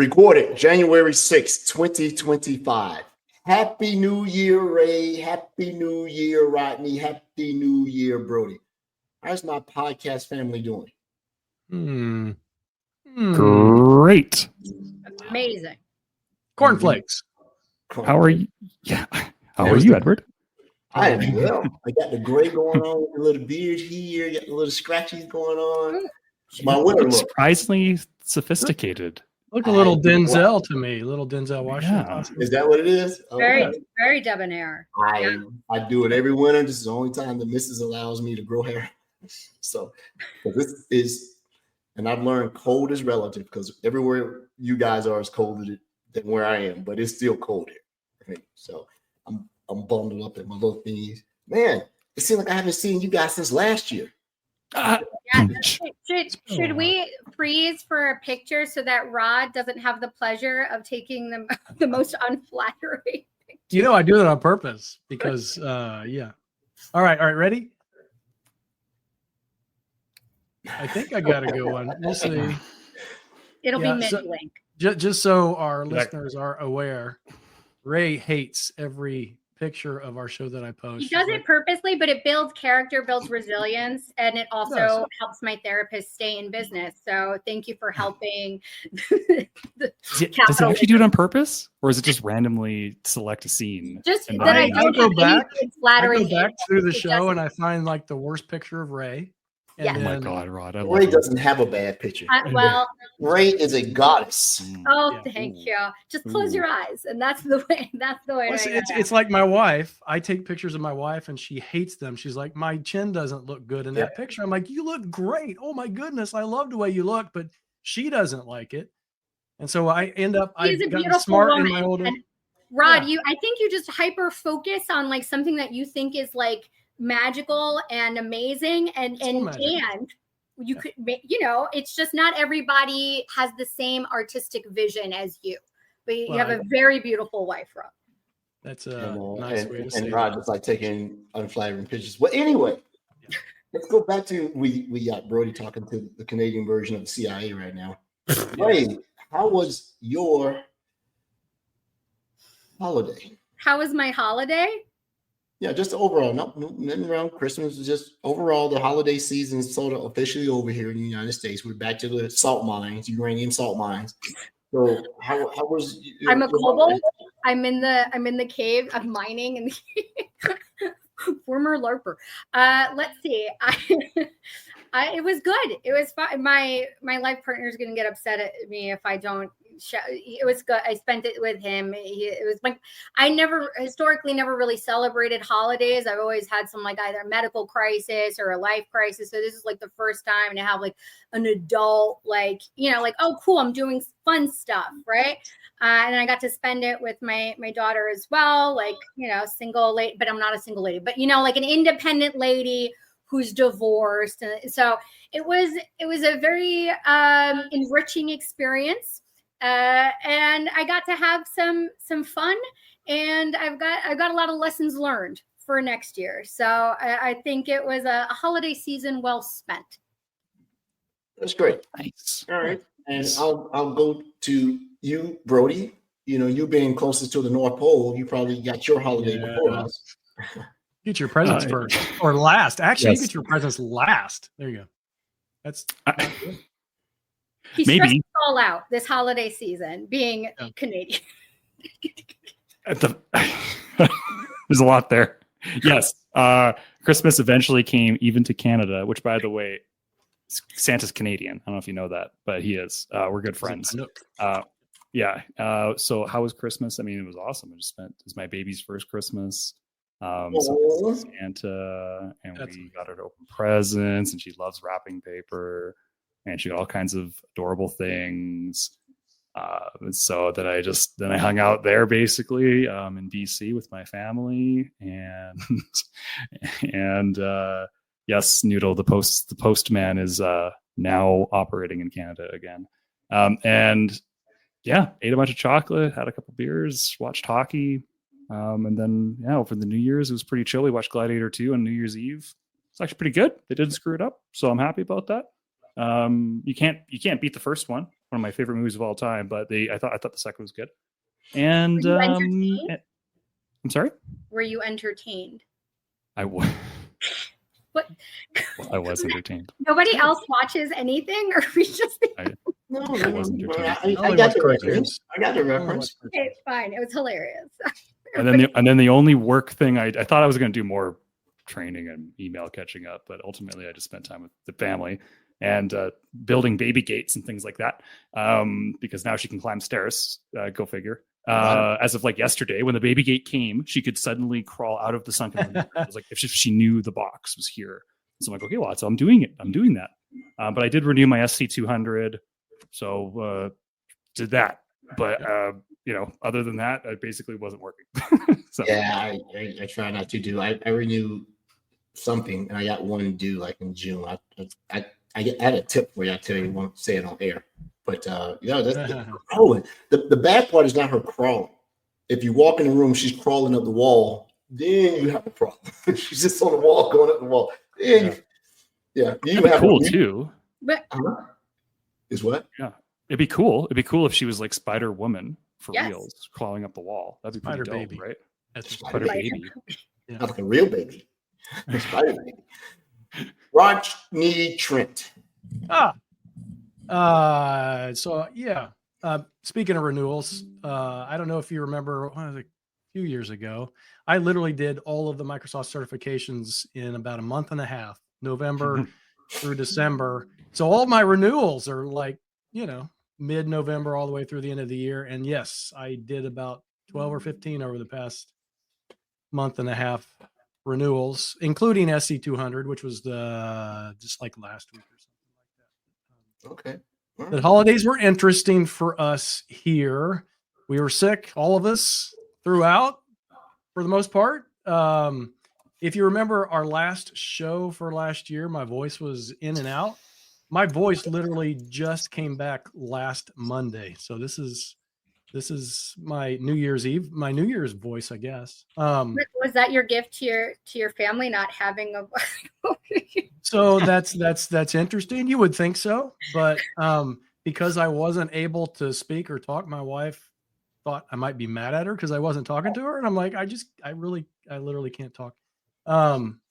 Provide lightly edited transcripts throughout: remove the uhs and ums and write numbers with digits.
Recorded January 6th, 2025. Happy New Year, Ray. Happy New Year, Rodney. Happy New Year, Brody. How's my podcast family doing? Great. Amazing. Cornflakes. How are you? Yeah. How are you, Edward? I am well. I got the gray going on, a little beard here, got a little scratchies going on. My winter look. Surprisingly sophisticated. Look a little Denzel to me. Little Denzel Washington. Yeah. Is that what it is? Very, very debonair. I do it every winter. This is the only time the missus allows me to grow hair. So this is, and I've learned cold is relative because everywhere you guys are is colder than where I am, but it's still cold here. Right? So I'm bundled up at my little thingies. Man, it seems like I haven't seen you guys since last year. Should we freeze for a picture so that Rod doesn't have the pleasure of taking the most unflattering picture? You know, I do that on purpose because, yeah. All right, ready? I think I got a good one. We'll see. It'll be mid-link. Just so our listeners are aware, Ray hates every picture of our show that I post. He does it purposely, but it builds character, builds resilience, and it also helps my therapist stay in business. So thank you for helping. Does it actually do it on purpose, or is it just randomly select a scene? Just that I don't go back through the It show doesn't. and I find like the worst picture of Ray. And Yeah. Oh my then- God, Rod! I love Ray it. doesn't have a bad picture. Well, Ray is a goddess. oh, Yeah. thank you. Just close your eyes, and that's the way. That's the way. Well, to go. it's like my wife. I take pictures of my wife and she hates them. She's like, my chin doesn't look good in that picture. I'm like, you look great. Oh my goodness. I love the way you look, but she doesn't like it. And so I end up, She's a I've gotten beautiful smart woman. in my old age. And Rod, I think you just hyper focus on like something that you think is like magical and amazing, and you could, it's just not everybody has the same artistic vision as you, but you have a very beautiful wife, Rod. That's a nice way to say and Rod just like taking unflattering pictures. Well, anyway, let's go back to we got Brody talking to the Canadian version of the CIA right now. Ray, how was your holiday? How was my holiday? Yeah, just overall, nothing around Christmas. Just overall, the holiday season is sort of officially over here in the United States. We're back to the salt mines, uranium salt mines. So, how was? I'm a kobold. I'm in the cave. I'm mining in the former LARPer. Let's see. It was good. It was fun. My life partner is going to get upset at me if I don't. It was good. I spent it with him. It was like I historically never really celebrated holidays. I've always had some like either a medical crisis or a life crisis. So this is like the first time to have like an adult, like, like, oh, cool, I'm doing fun stuff, right? And I got to spend it with my daughter as well, like, single lady, but I'm not a single lady, but like an independent lady who's divorced. And so it was a very enriching experience. And I got to have some fun, and I've got a lot of lessons learned for next year. So I think it was a holiday season well spent. That's great. Nice. All right, and I'll go to you, Brody. You being closest to the North Pole, you probably got your holiday before us. Get your presents first or last. Actually, Yes. you get your presents last. There you go. That's He Maybe. stressed it all out this holiday season, being Canadian. There's a lot there. Yes. Christmas eventually came even to Canada, which, by the way, Santa's Canadian. I don't know if you know that, but he is. We're good friends. Yeah. So how was Christmas? I mean, it was awesome. It was my baby's first Christmas. So Santa, and we got her to open presents, and she loves wrapping paper, and she got all kinds of adorable things. So then I hung out there basically in BC with my family, and yes, Noodle, the postman is now operating in Canada again. And yeah, ate a bunch of chocolate, had a couple beers, watched hockey. And then, over the New Year's, it was pretty chill. We watched Gladiator 2 on New Year's Eve. It's actually pretty good. They didn't screw it up, so I'm happy about that. You can't beat the first one, one of my favorite movies of all time. But I thought the second was good. And Were you entertained? I'm sorry. Were you entertained? I was. What? I was entertained. Nobody else watches anything, or we just. No, I wasn't entertained. I got the reference. I got the reference. Okay, it's fine. It was hilarious. And then the only work thing I thought I was going to do more training and email catching up, but ultimately I just spent time with the family and building baby gates and things like that, because now she can climb stairs. Go figure. As of like yesterday, when the baby gate came, she could suddenly crawl out of the sunken window. It was like if she knew the box was here. So I'm like, okay, well, so I'm doing it. I'm doing that. But I did renew my SC200, so did that. But other than that, I basically wasn't working. So. Yeah, I try not to do. I renew something, and I got one due like in June. I had a tip for you. I tell you, won't say it on air. But that's crawling. The bad part is not her crawling. If you walk in the room, she's crawling up the wall. Then you have a problem. She's just on the wall, going up the wall. Then you have cool too. But is what? Yeah, it'd be cool. It'd be cool if she was like Spider Woman for Yes. reals, crawling up the wall. That'd be pretty Spider dope, baby. right? That's Spider baby. Yeah. Not like a real baby. Spider baby. Rodney Trent. Speaking of renewals, I don't know if you remember, a few years ago, I literally did all of the Microsoft certifications in about a month and a half, November through December. So all my renewals are like, mid-November all the way through the end of the year. And yes, I did about 12 or 15 over the past month and a half renewals, including SC200, which was just like last week or something like that. Okay. The holidays were interesting for us here. We were sick, all of us, throughout, for the most part. If you remember our last show for last year, my voice was in and out. My voice literally just came back last Monday. So this is my New Year's Eve, my New Year's voice, I guess. was that your gift to your family, not having a? So that's interesting. You would think so, but because I wasn't able to speak or talk, my wife thought I might be mad at her because I wasn't talking to her, and I'm like, I literally can't talk.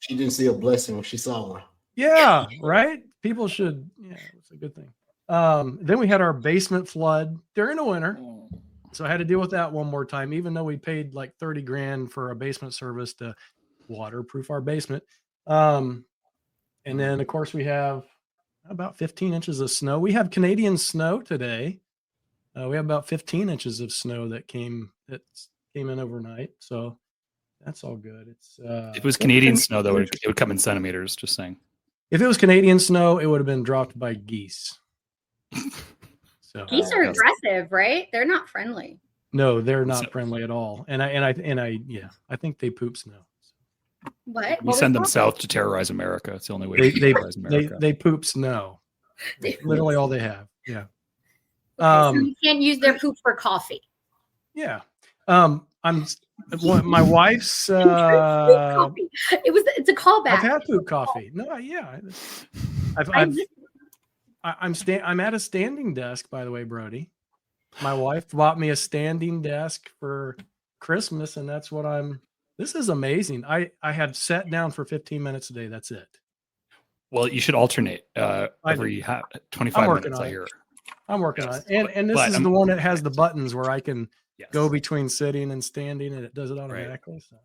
She didn't see a blessing when she saw one. Yeah, right. People should. Yeah, it's a good thing. Then we had our basement flood during the winter, so I had to deal with that one more time, even though we paid like $30,000 for a basement service to waterproof our basement. And then, of course, we have about 15 inches of snow. We have Canadian snow today. We have about 15 inches of snow that came in overnight. So that's all good. If it was Canadian snow, though, it would come in centimeters, just saying. If it was Canadian snow, it would have been dropped by geese. So Geese are aggressive, right? They're not friendly. No, they're not friendly at all. And I think they poop snow. What? We send them south to terrorize America. It's the only way to terrorize America. They poop snow. Literally all they have. Yeah. So you can't use their poop for coffee. Yeah. My wife's coffee. It's a callback. I've had poop coffee. No, yeah. I'm at a standing desk, by the way, Brody. My wife bought me a standing desk for Christmas, and that's what this is amazing. I have sat down for 15 minutes a day. That's it. Well, you should alternate every 25 minutes, I hear. I'm working on it. And this is the one that has the buttons where I can go between sitting and standing, and it does it automatically. Right. So.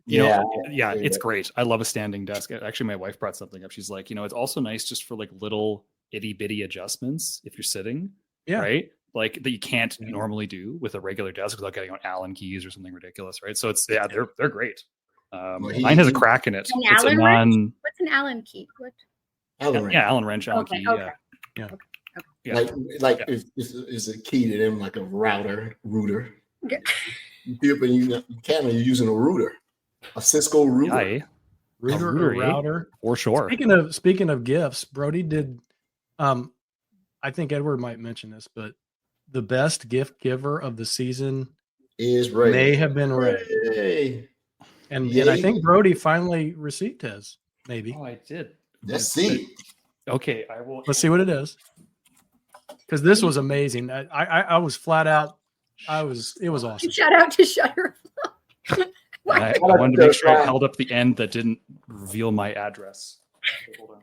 Yeah, it's great. I love a standing desk. Actually, my wife brought something up. She's like, it's also nice just for like little itty bitty adjustments if you're sitting, right? Like that you can't normally do with a regular desk without getting on Allen keys or something ridiculous, right? So it's they're great. Mine has a crack in it. What's an Allen key? What? Allen wrench. Yeah, Allen wrench, Allen key. Okay. Yeah. Yeah. Like is a key to them like a router. Okay. But you can't. You're using a router, a Cisco router. Yeah, router. For sure. Speaking of gifts, Brody did. I think Edward might mention this, but the best gift giver of the season is Ray. May have been Ray. And I think Brody finally received his. Maybe. Oh, I did. Let's see. Okay, I will. Let's see what it is. because this was amazing. I was flat out. It was awesome. Shout out to Shutterfly. I wanted to make sure I held up the end that didn't reveal my address. Okay, hold on.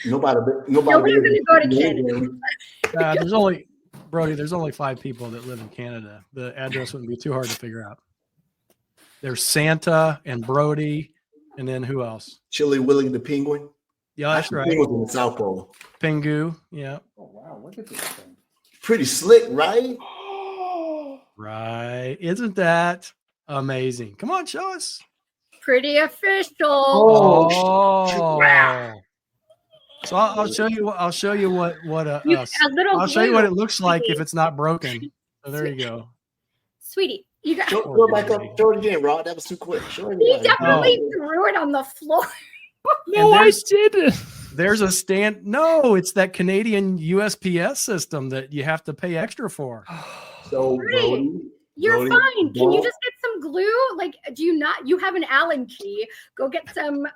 Nobody's gonna go to Canada. There's only 5 people that live in Canada. The address wouldn't be too hard to figure out. There's Santa and Brody, and then who else? Chili Willie the Penguin. Yeah, that's right. Penguin's in the South Pole. Pingu, yeah. Oh wow, look at this thing. Pretty slick, right? Right. Isn't that amazing? Come on, show us. Pretty official. Oh. So I'll show you. I'll show you what I'll show you what it looks like if it's not broken. So there you go. Sweetie, you got. Show it back up. Show it again, Rod. That was too quick. Show it He again. definitely threw it on the floor. No, I didn't. There's a stand. No, it's that Canadian USPS system that you have to pay extra for. So Brody, You're Brody, fine. Can you don't- just get some glue? Like, do you not? You have an Allen key. Go get some.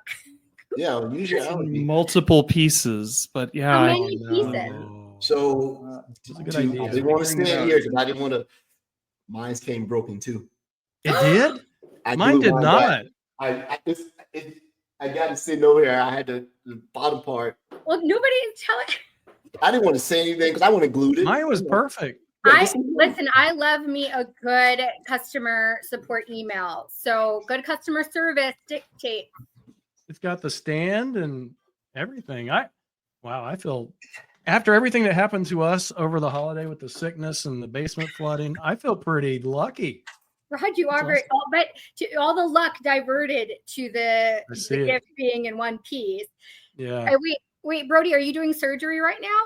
Yeah, use your allergy. Multiple pieces, but yeah. How I- many pieces? So That's a good I idea. didn't want to stand here because I didn't want to. Mine came broken too. It did? I Mine glued did mine not. back. I got it sitting over here. I had the bottom part. Well, nobody tell it. I didn't want to say anything because I want to glued it. Mine was perfect. Listen. I love me a good customer support email. So good customer service dictate. It's got the stand and everything. I feel after everything that happened to us over the holiday with the sickness and the basement flooding, I feel pretty lucky. Rod, you are very, but all the luck diverted to the gift being in one piece. Yeah. Wait, Brody, are you doing surgery right now?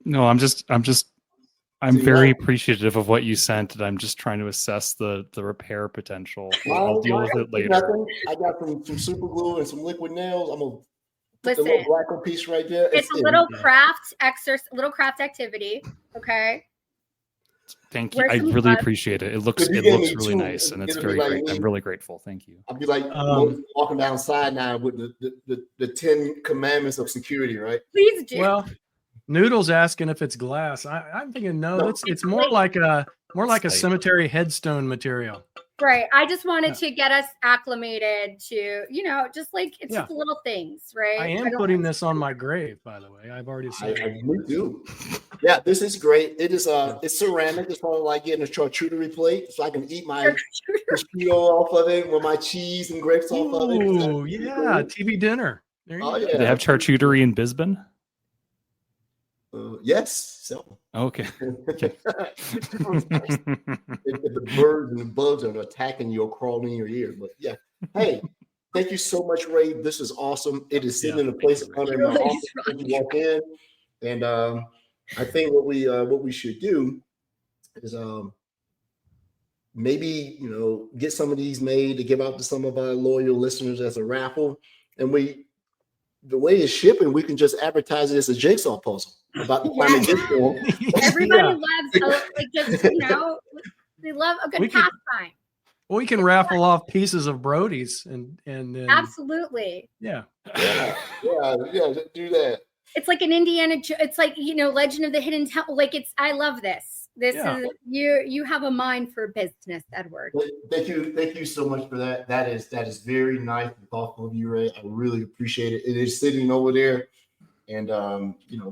No, I'm very appreciative of what you sent, and I'm just trying to assess the repair potential. I'll deal with it later. Nothing. I got some super glue and some liquid nails. I'm gonna put the Listen, little black piece right there. it's a little craft activity. Okay. Thank you. Wear I some really gloves. appreciate it. It If looks you give me really two, nice, and it's it'll be very like great. me. I'm really grateful. Thank you. I'll be like walking outside now with the 10 commandments of security, right? Please do. Well, Noodle's asking if it's glass. I'm thinking no. It's more like a cemetery headstone material. Right. I just wanted to get us acclimated to, just like it's just little things, right? I am putting this on my grave, by the way. I've already said I do. Yeah, this is great. It is it's ceramic. It's probably like getting a charcuterie plate, so I can eat my prosciutto off of it with my cheese and grapes off of it. Oh yeah, TV dinner. There you go. Do they have charcuterie in Bisbee? Yes. So Okay. if the birds and the bugs are attacking you or crawling in your ear, but yeah. Hey, thank you so much, Ray. This is awesome. It is sitting in a place under my office when you walk in, and I think what we should do is maybe get some of these made to give out to some of our loyal listeners as a raffle, and the way it's shipping, we can just advertise it as a jigsaw puzzle about the time it gets to them. Everybody loves they love a good pastime. We can raffle off pieces of Brody's and then absolutely. Yeah. Yeah, do that. It's like an Indiana. It's like Legend of the Hidden Temple. Like I love this. This is you have a mind for business, Edward. Thank you so much for that. That is very nice and thoughtful of you, Ray. I really appreciate it. It is sitting over there, and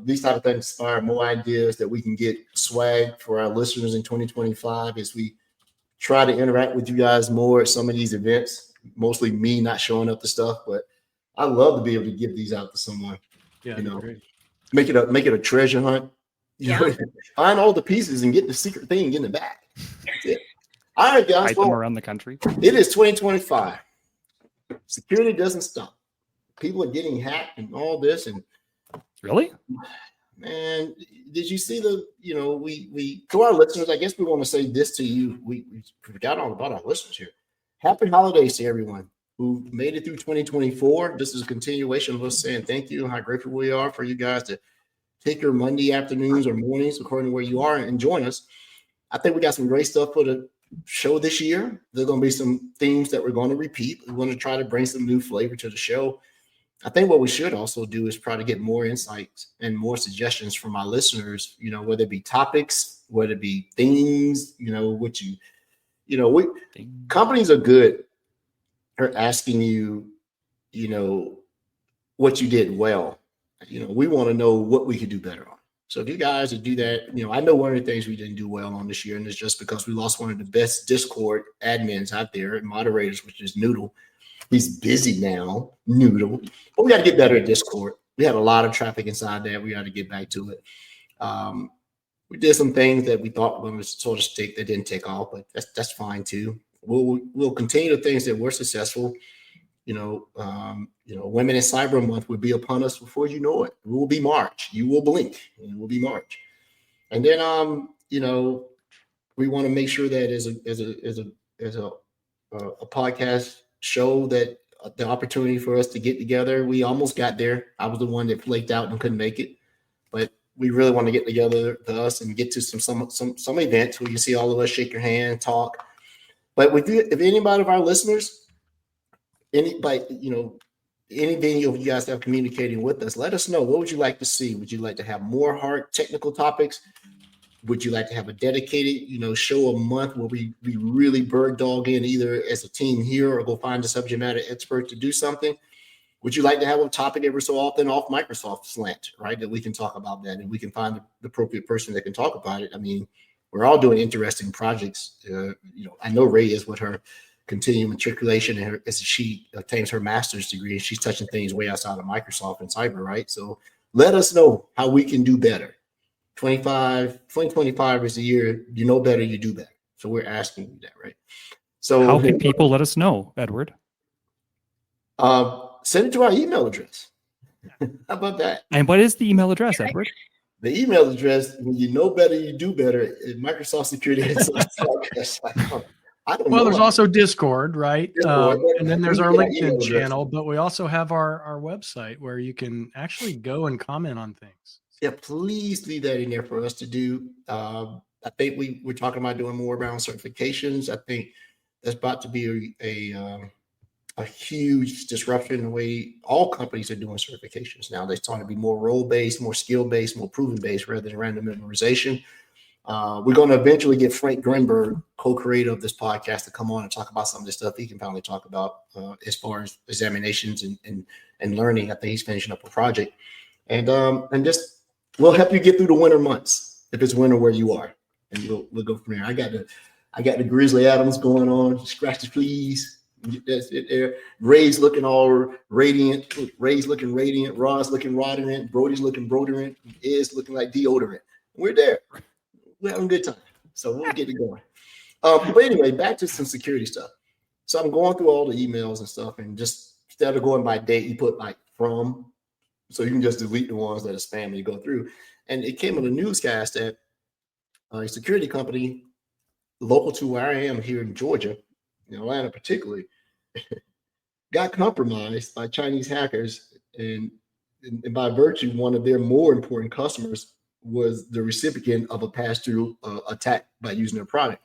these type of things inspire more ideas that we can get swag for our listeners in 2025 as we try to interact with you guys more at some of these events. Mostly me not showing up to stuff, but I love to be able to give these out to someone. Yeah, great. Make it a treasure hunt. Find all the pieces and get the secret thing and get it back. That's it. All right, guys. Hide them around the country. It is 2025. Security doesn't stop. People are getting hacked and all this. And really, man, did you see we to our listeners? I guess we want to say this to you. We forgot all about our listeners here. Happy holidays to everyone who made it through 2024. This is a continuation of us saying thank you and how grateful we are for you guys to take your Monday afternoons or mornings, according to where you are, and join us. I think we got some great stuff for the show this year. There's going to be some themes that we're going to repeat. We're going to try to bring some new flavor to the show. I think what we should also do is try to get more insights and more suggestions from our listeners, whether it be topics, whether it be themes, companies are good at asking you, what you did well. We want to know what we could do better on. So if you guys would do that, I know one of the things we didn't do well on this year, and it's just because we lost one of the best Discord admins out there and moderators, which is Noodle. He's busy now, Noodle. But we got to get better at Discord. We had a lot of traffic inside there. We got to get back to it. We did some things that we thought were going to sort of stick that didn't take off, but that's fine too. We'll continue the things that were successful. Women in Cyber Month will be upon us before you know it. It will be March. You will blink, and it will be March. And then, we want to make sure that as a podcast show that the opportunity for us to get together. We almost got there. I was the one that flaked out and couldn't make it, but we really want to get together to us and get to some events where you see all of us shake your hand, talk. But if anybody of our listeners, any venue of you guys have communicating with us, let us know. What would you like to see? Would you like to have more hard technical topics? Would you like to have a dedicated, show a month where we really bird dog in either as a team here or go find a subject matter expert to do something? Would you like to have a topic every so often off Microsoft slant, right? That we can talk about that and we can find the appropriate person that can talk about it. I mean, we're all doing interesting projects. I know Ray is with her continuing matriculation and as she obtains her master's degree, and she's touching things way outside of Microsoft and cyber, right? So let us know how we can do better. 2025 is the year you know better, you do better. So we're asking you that, right? So how can people let us know, Edward? Send it to our email address. How about that? And what is the email address, Edward? The email address, when you know better, you do better. Microsoft Security. Well, there's also Discord, right? And then there's our LinkedIn channel, but we also have our website where you can actually go and comment on things. Yeah, please leave that in there for us to do. I think we're talking about doing more around certifications. I think that's about to be a huge disruption in the way all companies are doing certifications now. They're starting to be more role-based, more skill-based, more proven-based rather than random memorization. We're going to eventually get Frank Grenberg, co-creator of this podcast, to come on and talk about some of this stuff he can finally talk about as far as examinations and learning. I think he's finishing up a project. And just we'll help you get through the winter months if it's winter where you are. And we'll go from there. I got the Grizzly Adams going on. Scratch the fleas. That's it there. Ray's looking all radiant. Ray's looking radiant. Ron's looking rodorant. Brody's looking brodorant. Ed's looking like deodorant. We're there. We're having a good time. So we'll get it going. But anyway, back to some security stuff. So I'm going through all the emails and stuff, and just instead of going by date, you put like from, so you can just delete the ones that are spam and you go through. And it came on a newscast that a security company local to where I am here in Georgia, in Atlanta particularly, got compromised by Chinese hackers, and by virtue, one of their more important customers was the recipient of a pass-through attack by using their product.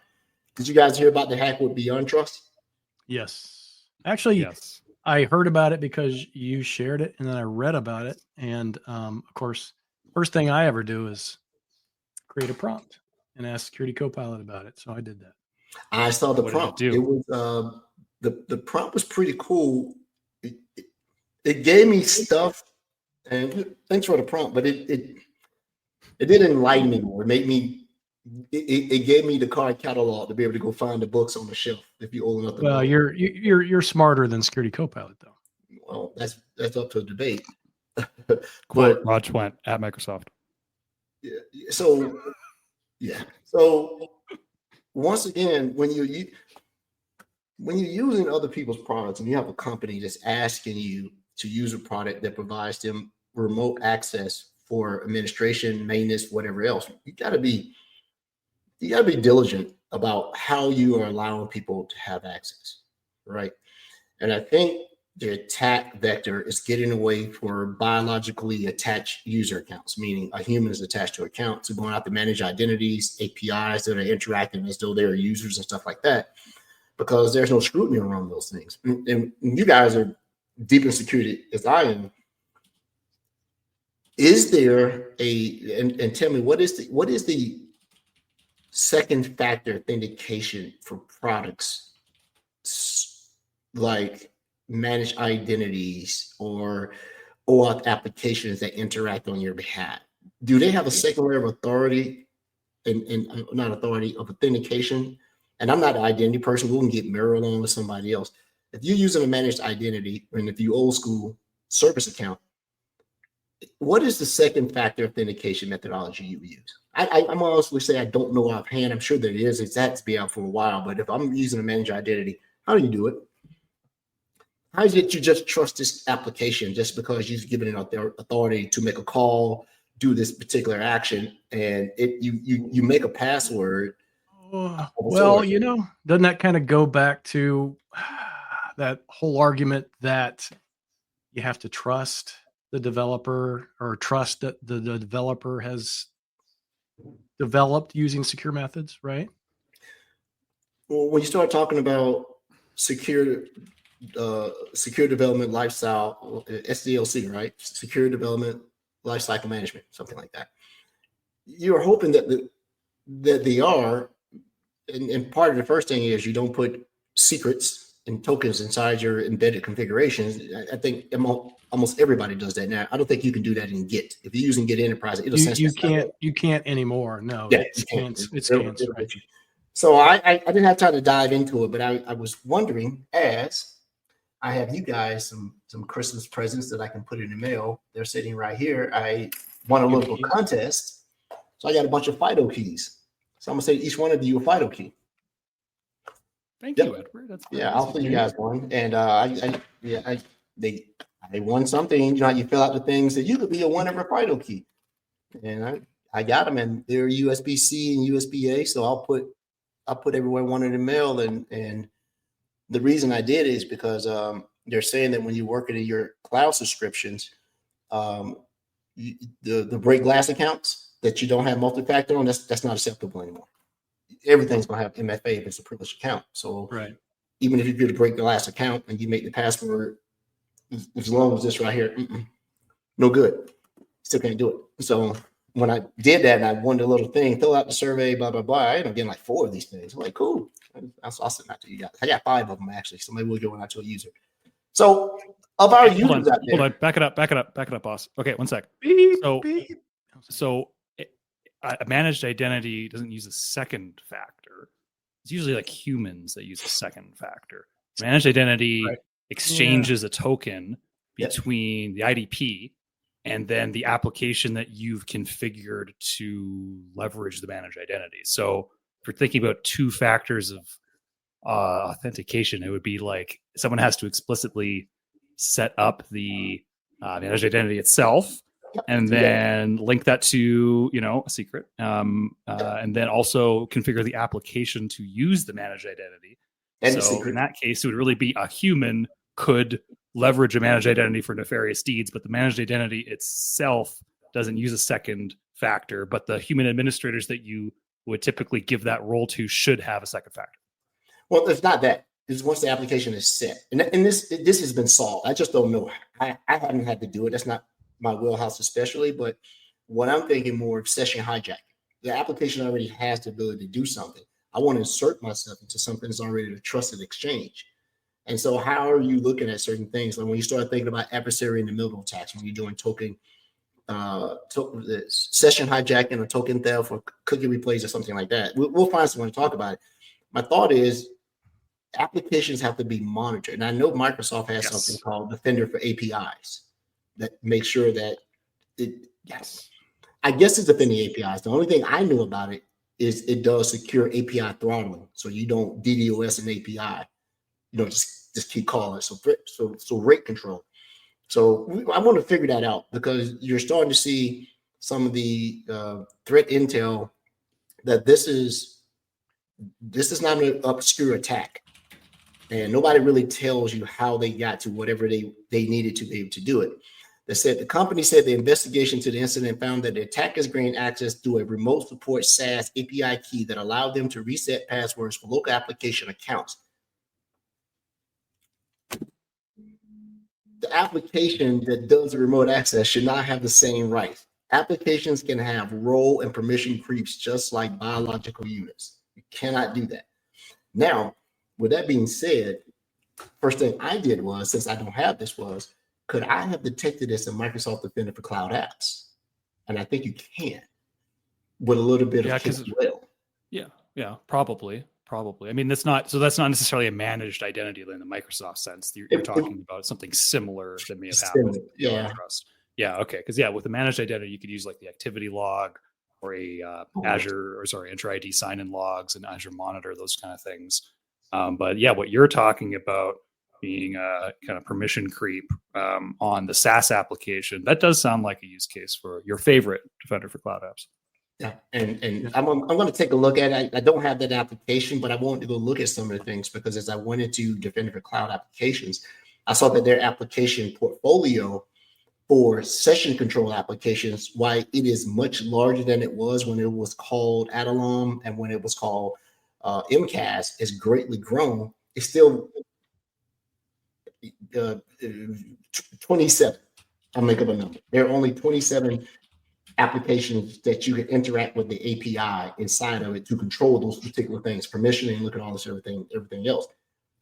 Did you guys hear about the hack with Beyond Trust? Yes. Actually, Yes. I heard about it because you shared it, and then I read about it. And of course, first thing I ever do is create a prompt and ask Security Copilot about it. So I did that. I saw the What prompt. did it do? It was the prompt was pretty cool. It gave me stuff, and thanks for the prompt, but it didn't enlighten me more. It made me. It gave me the card catalog to be able to go find the books on the shelf if you're old enough to know. Well, you're smarter than Security Copilot, though. Well, that's up to a debate. Quote Raj Went at Microsoft. Yeah. So once again, when you're using other people's products and you have a company that's asking you to use a product that provides them remote access for administration, maintenance, whatever else, you gotta be diligent about how you are allowing people to have access, right? And I think the attack vector is getting away for biologically attached user accounts, meaning a human is attached to accounts, so going out to manage identities, APIs that are interacting as though they're users and stuff like that, because there's no scrutiny around those things. And you guys are deep in security as I am, is there and tell me what is the second factor authentication for products like managed identities or OAuth applications that interact on your behalf? Do they have a second layer of authority and not authority of authentication? And I'm not an identity person. We can get mirrored along with somebody else. If you're using a managed identity, and if you old school service account, what is the second factor authentication methodology you use? I'm honestly say I don't know offhand. I'm sure there is. It's had to be out for a while. But if I'm using a managed identity, how do you do it? How is it you just trust this application just because you've given it authority to make a call, do this particular action, and you make a password? Well, doesn't that kind of go back to that whole argument that you have to trust the developer or trust that the developer has developed using secure methods, right? Well, when you start talking about secure development lifestyle, SDLC, right? Secure development lifecycle management, something like that. You're hoping that they are, and part of the first thing is you don't put secrets and tokens inside your embedded configurations. I think almost everybody does that now. I don't think you can do that in Git. If you're using Git Enterprise, it'll you can't anymore. No, yeah, it's right. So I didn't have time to dive into it, but I was wondering, as I have you guys some Christmas presents that I can put in the mail. They're sitting right here. I won a local contest, so I got a bunch of FIDO keys. So I'm gonna say each one of you a FIDO key. Thank you, Edward. That's I'll send you guys one. And they won something. You know how you fill out the things that you could be a one of a FIDO key. And I got them, and they're USB-C and USB-A. So I'll put everywhere one in the mail. And the reason I did is because they're saying that when you're working in your cloud subscriptions, the break glass accounts that you don't have multi-factor on, that's not acceptable anymore. Everything's going to have MFA if it's a privileged account. So even if you do the break glass account and you make the password as long as this right here, no good. Still can't do it. So when I did that and I won the little thing, fill out the survey, blah, blah, blah, I ended up getting like 4 of these things. I'm like, cool. I'll send that to you guys. I got 5 of them actually. So maybe we'll get one out to a user. So of our users out there. Hold on. Back it up, boss. Okay, one sec. So a managed identity doesn't use a second factor. It's usually like humans that use a second factor. Managed identity exchanges a token between the IDP and then the application that you've configured to leverage the managed identity. So if you're thinking about 2 factors of authentication, it would be like someone has to explicitly set up the managed identity itself, and then link that to a secret, and then also configure the application to use the managed identity. And so in that case, it would really be a human could leverage a managed identity for nefarious deeds, but the managed identity itself doesn't use a second factor. But the human administrators that you would typically give that role to should have a second factor. Well, it's not that. It's once the application is set, and this has been solved. I just don't know. I haven't had to do it. That's not my wheelhouse especially, but what I'm thinking more of session hijacking. The application already has the ability to do something. I want to insert myself into something that's already a trusted exchange. And so how are you looking at certain things? Like when you start thinking about adversary in the middle attacks, when you're doing session hijacking or token theft or cookie replays or something like that, we'll find someone to talk about it. My thought is applications have to be monitored. And I know Microsoft has something called Defender for APIs that makes sure that I guess it's defending APIs. The only thing I knew about it is it does secure API throttling. So you don't DDoS an API. You don't just keep calling. So rate control. So I want to figure that out because you're starting to see some of the threat intel that this is not an obscure attack. And nobody really tells you how they got to whatever they needed to be able to do it. The company said the investigation to the incident found that the attackers gained access through a remote support SaaS API key that allowed them to reset passwords for local application accounts. the application that does the remote access should not have the same rights. Applications can have role and permission creeps just like biological units. You cannot do that. Now, with that being said, first thing I did was, since I don't have this, was could I have detected this in Microsoft Defender for Cloud Apps? And I think you can with a little bit of well. Yeah, probably. I mean, that's not necessarily a managed identity in the Microsoft sense. You're talking about something similar that may have happened. Yeah. Trust. Yeah. Okay. Because with the managed identity, you could use like the activity log or a Enter ID sign-in logs and Azure Monitor, those kind of things. But what you're talking about being a kind of permission creep on the SaaS application, that does sound like a use case for your favorite Defender for Cloud Apps. Yeah, and I'm going to take a look at it. I don't have that application, but I wanted to go look at some of the things because as I went into Defender for Cloud Applications, I saw that their application portfolio for session control applications, why it is much larger than it was when it was called Adalom and when it was called MCAS, is greatly grown. It's still 27. I'll make up a number. There are only 27 applications that you can interact with the API inside of it to control those particular things, permissioning, look at all this, everything else.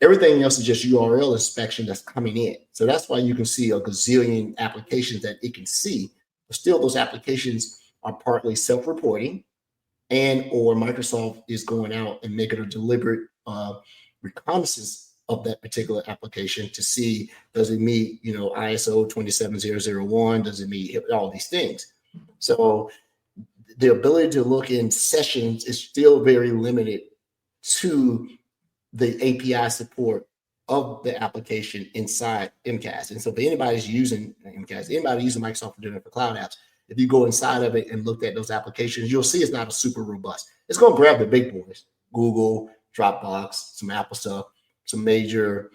Everything else is just URL inspection that's coming in. So that's why you can see a gazillion applications that it can see, but still those applications are partly self-reporting and or Microsoft is going out and making a deliberate reconnaissance of that particular application to see, does it meet, ISO 27001? Does it meet all these things? So the ability to look in sessions is still very limited to the API support of the application inside MCAS. And so if anybody's using MCAS, anybody using Microsoft Defender for Cloud Apps, if you go inside of it and look at those applications, you'll see it's not a super robust. It's going to grab the big boys, Google, Dropbox, some Apple stuff, some major,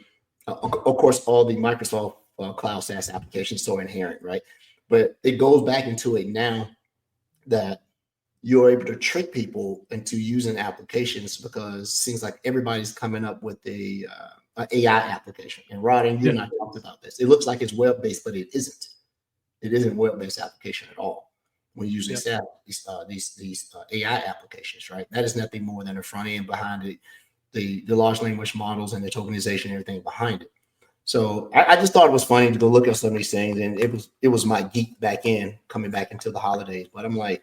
of course, all the Microsoft Cloud SaaS applications so inherent, right? But it goes back into it now that you're able to trick people into using applications because it seems like everybody's coming up with a AI application. And Rod and you and I talked about this. It looks like it's web-based, but it isn't. It isn't web-based application at all. When you use these AI applications, right? That is nothing more than a front end behind it, the large language models and the tokenization and everything behind it. So I just thought it was funny to go look at some of these things, and it was my geek back in coming back into the holidays. But I'm like,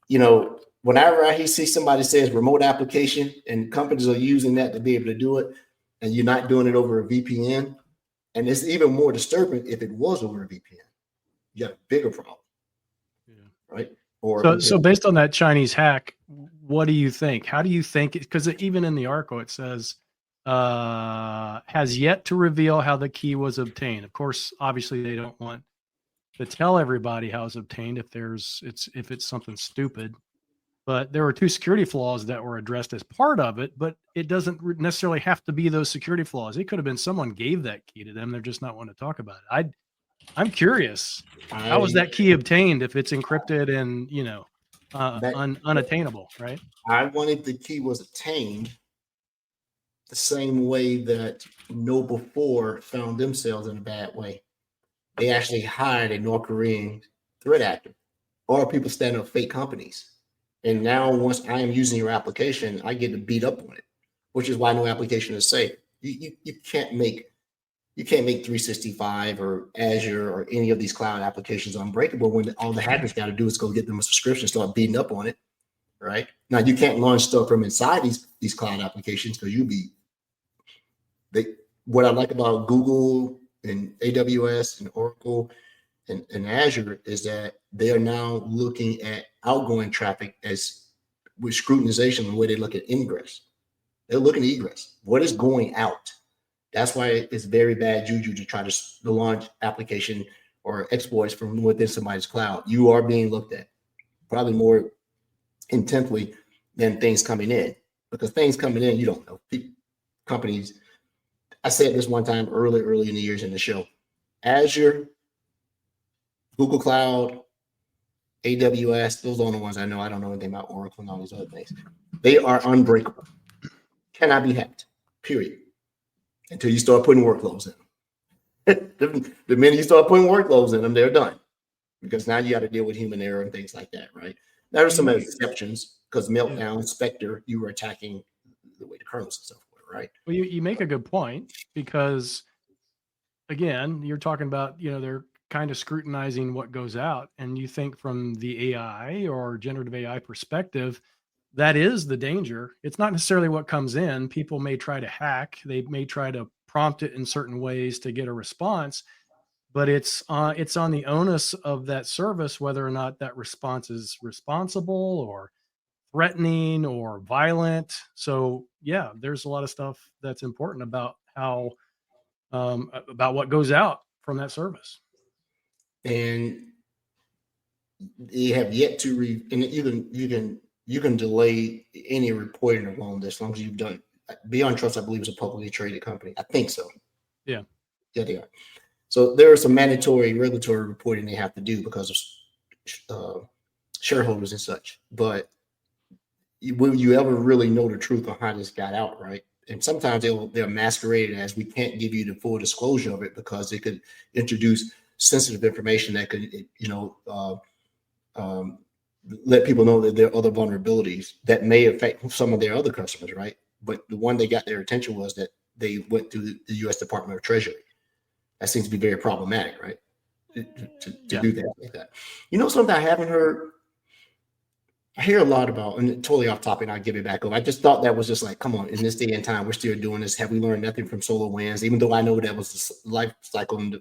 whenever I see somebody says remote application and companies are using that to be able to do it, and you're not doing it over a VPN, and it's even more disturbing if it was over a VPN, you got a bigger problem, right? Or so based on that Chinese hack, what do you think? How do you think? Because even in the article it says, has yet to reveal how the key was obtained. Of course, obviously they don't want to tell everybody how it's obtained if it's something stupid. But there were 2 security flaws that were addressed as part of it, but it doesn't necessarily have to be those security flaws. It could have been someone gave that key to them. They're just not wanting to talk about it. I'm curious, how was that key obtained if it's encrypted and unattainable, right? I wanted the key was obtained the same way that Know4 found themselves in a bad way. They actually hired a North Korean threat actor or people standing up fake companies. And now once I am using your application, I get to beat up on it, which is why no application is safe. You can't make 365 or Azure or any of these cloud applications unbreakable when all the hackers got to do is go get them a subscription, start beating up on it, right? Now you can't launch stuff from inside these cloud applications because what I like about Google and AWS and Oracle and Azure is that they are now looking at outgoing traffic as with scrutinization the way they look at ingress. They're looking at egress. What is going out? That's why it's very bad juju to try to launch application or exploits from within somebody's cloud. You are being looked at probably more intently than things coming in, because things coming in, you don't know. Companies, I said this one time early in the years in the show, Azure, Google Cloud, AWS, those are the only ones I know. I don't know anything about Oracle and all these other things. They are unbreakable. Cannot be hacked, period. Until you start putting workloads in. The minute you start putting workloads in them, they're done, because now you got to deal with human error and things like that, right? There are some exceptions, because Meltdown, Spectre, you were attacking the way the kernels and stuff were, right? Well, you make a good point, because again, you're talking about, they're kind of scrutinizing what goes out, and you think from the AI or generative AI perspective, that is the danger. It's not necessarily what comes in. People may try to hack, they may try to prompt it in certain ways to get a response, but it's on the onus of that service whether or not that response is responsible or threatening or violent. So yeah, there's a lot of stuff that's important about how about what goes out from that service. And you have yet to and you can delay any reporting along this, as long as you've done. Beyond Trust, I believe, is a publicly traded company. I think so. Yeah, they are. So there is some mandatory regulatory reporting they have to do because of shareholders and such. But will you ever really know the truth of how this got out, right? And sometimes they're masqueraded as, we can't give you the full disclosure of it because it could introduce sensitive information that could, let people know that there are other vulnerabilities that may affect some of their other customers, right? But the one that got their attention was that they went through the U.S. Department of Treasury. That seems to be very problematic, right? To do that like that. Something I haven't heard. I hear a lot about, and totally off topic, and I'll give it back over. I just thought that was just like, come on, in this day and time, we're still doing this. Have we learned nothing from SolarWinds? Even though I know that was the life cycle and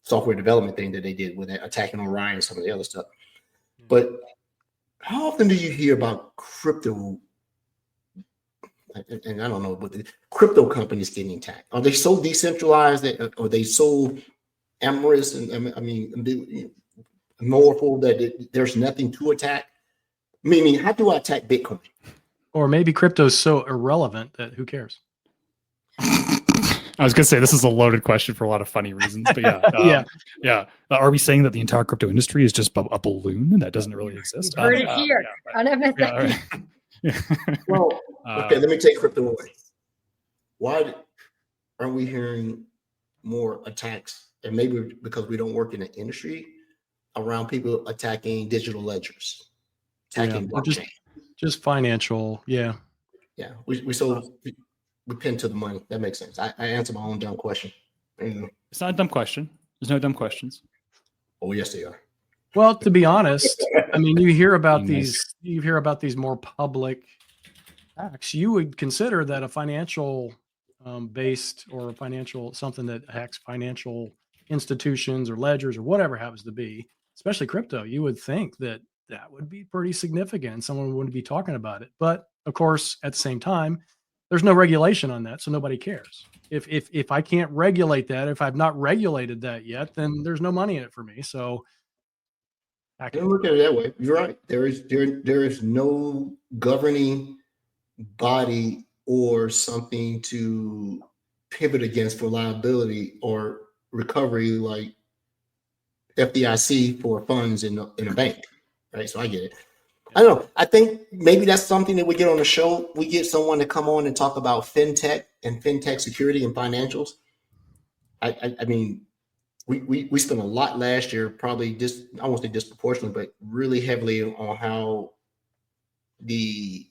software development thing that they did with that, attacking Orion and some of the other stuff. But how often do you hear about crypto? And I don't know, but the crypto companies getting attacked. Are they so decentralized that, are they so amorous and mortal that there's nothing to attack? Meaning, how do I attack Bitcoin? Or maybe crypto is so irrelevant that who cares? I was going to say this is a loaded question for a lot of funny reasons, but yeah. Are we saying that the entire crypto industry is just a balloon and that doesn't really exist? Heard it here. Well, okay, let me take crypto away. Why aren't we hearing more attacks? And maybe because we don't work in the industry, around people attacking digital ledgers, attacking blockchain. Just financial, yeah. We pin to the money. That makes sense. I answer my own dumb question. It's not a dumb question. There's no dumb questions. Oh yes, they are. Well, to be honest, I mean, you hear about these more public hacks. You would consider that a financial based or something that hacks financial institutions or ledgers or whatever happens to be, especially crypto. You would think that would be pretty significant and someone wouldn't be talking about it. But of course, at the same time, there's no regulation on that, so nobody cares. If I can't regulate that, if I've not regulated that yet, then there's no money in it for me. So I can look at it that way. You're right. There is no governing body or something to pivot against for liability or recovery, like FDIC for funds in a bank, right? So I get it. I don't know. I think maybe that's something that we get on the show. We get someone to come on and talk about fintech and fintech security and financials. I mean, we spent a lot last year, probably I won't say disproportionately, but really heavily on how the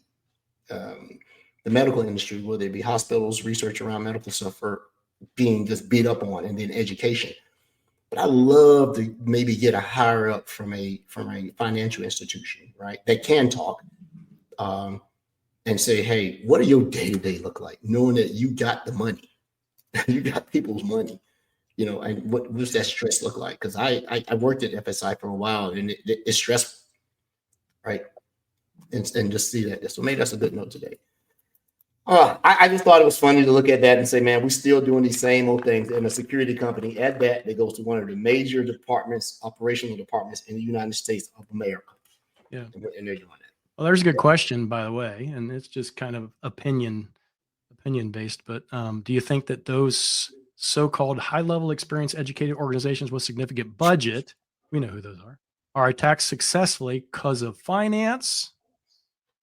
medical industry, whether it be hospitals, research around medical stuff, are being just beat up on, and then education. But I love to maybe get a higher up from a financial institution, right? That can talk and say, hey, what do your day-to-day look like? Knowing that you got the money, you got people's money, and what does that stress look like? Because I worked at FSI for a while, and it's stressful, right? And just see that. So maybe that's a good note today. I just thought it was funny to look at that and say, man, we're still doing these same old things. And a security company at that goes to one of the major operational departments in the United States of America. Yeah. And they're doing that. Well, there's a good question, by the way, and it's just kind of opinion based. But do you think that those so-called high-level experience educated organizations with significant budget, we know who those are attacked successfully because of finance,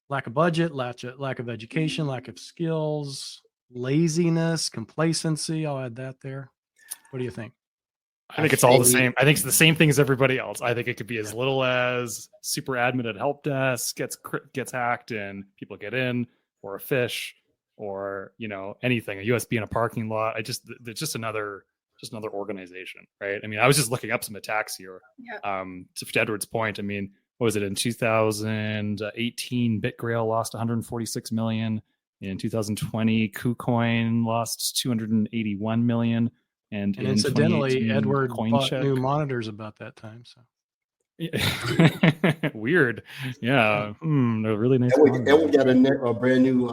lack of budget, lack of education, lack of skills, laziness, complacency? I'll add that there. What do you think? I think it's all the same. I think it's the same thing as everybody else. I think it could be as little as super admin at help desk gets hacked and people get in, or a fish, or anything, a USB in a parking lot. It's just another organization, right? I mean, I was just looking up some attacks here. Yeah. To Edward's point, I mean, what was it in 2018? BitGrail lost 146 million. In 2020, KuCoin lost 281 million. And incidentally, Edward bought CoinCheck. new monitors about that time. So weird, yeah. They're really nice. Edward got a brand new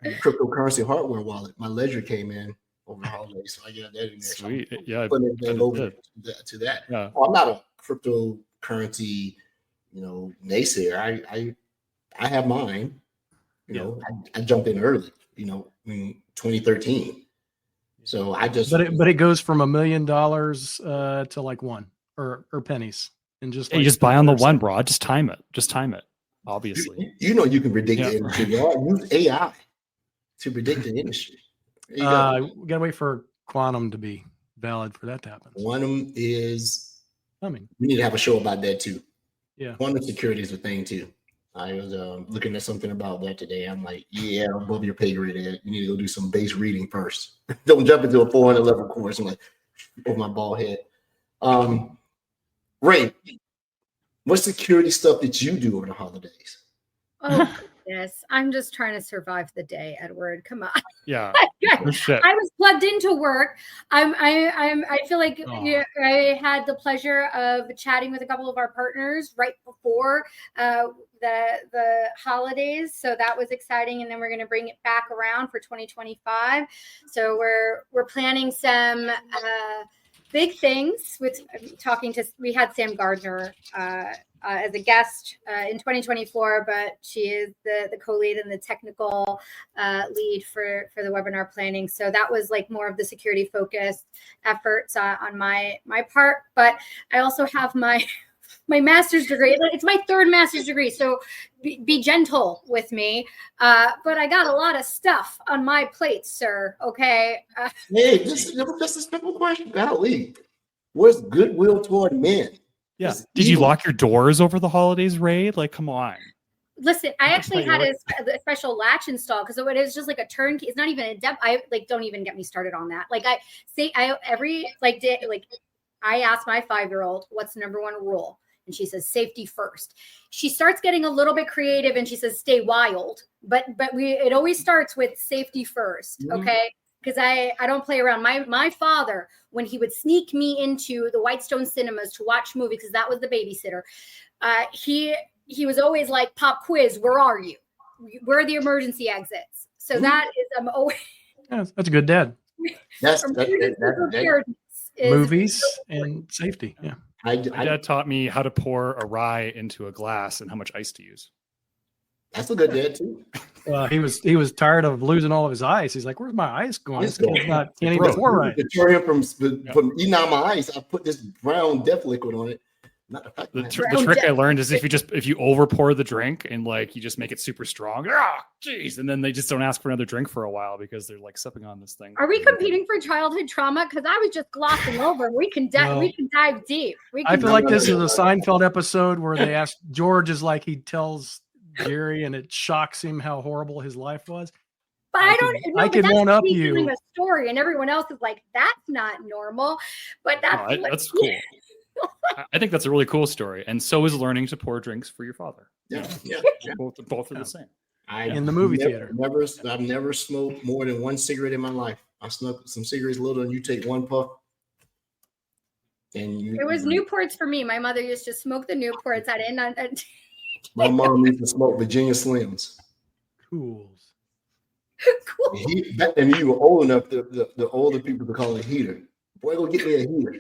cryptocurrency hardware wallet. My ledger came in over the holidays, so I got that in there. Sweet, So yeah. putting it over to that. Yeah. I'm not a cryptocurrency, naysayer. I have mine. I jumped in early. In 2013. So I just, but it goes from $1 million to like one or pennies, and just you just buy on the one, bro. Just time it. Obviously, you can predict the industry. Use AI to predict the industry. We gotta wait for quantum to be valid for that to happen. Quantum is coming. We need to have a show about that too. Yeah, quantum security is a thing too. I was looking at something about that today. I'm like, yeah, above your pay grade. You need to go do some base reading first. Don't jump into a 400 level course. I'm like, over my bald head. Ray, what security stuff did you do over the holidays? Oh, goodness. I'm just trying to survive the day, Edward. Come on. Yeah. I was plugged into work. I feel like I had the pleasure of chatting with a couple of our partners right before the holidays, so that was exciting. And then we're going to bring it back around for 2025. So we're planning some big things. We had Sam Gardner as a guest in 2024, but she is the co-lead and the technical lead for the webinar planning. So that was like more of the security focused efforts on my part. But I also have my master's degree. It's my third master's degree, so be gentle with me. But I got a lot of stuff on my plate, sir. Okay. Hey, just a simple question. Golly, where's goodwill toward men? Yeah. Did you lock your doors over the holidays, Ray? Like, come on. Listen, I actually had a special latch installed because it is just like a turnkey. It's not even a depth. Don't even get me started on that. Like I asked my 5-year-old, what's the number one rule? And she says, safety first. She starts getting a little bit creative and she says, stay wild. But it always starts with safety first. Okay. Because I don't play around. My father, when he would sneak me into the Whitestone cinemas to watch movies, because that was the babysitter, he was always like, pop quiz, where are you? Where are the emergency exits? So that is, I'm always. Yeah, that's a good dad. That's movies and safety. Yeah. My dad taught me how to pour a rye into a glass and how much ice to use. That's a good dad too. He was tired of losing all of his ice. He's like, "Where's my ice going? This kid's can't even pour right." To turn him from eating out my ice, I put this brown death liquid on it. The trick I learned is if you over pour the drink and like you just make it super strong, jeez, and then they just don't ask for another drink for a while because they're like sipping on this thing. Are we competing for childhood trauma? Because I was just glossing over. We can dive deep. I feel like this is a Seinfeld episode where they ask George is like he tells Jerry and it shocks him how horrible his life was. But I could one up you. A story, and everyone else is like, that's not normal. But that's cool. I think that's a really cool story, and so is learning to pour drinks for your father. Yeah. Both are the same. In the movie theater. I've never smoked more than one cigarette in my life. I smoked some cigarettes little, and you take one puff. And it was Newports for me. My mother used to smoke the Newports. I didn't. My mom used to smoke Virginia Slims. Cool. And you were old enough, the older people to call it heater. Boy, go get me a heater.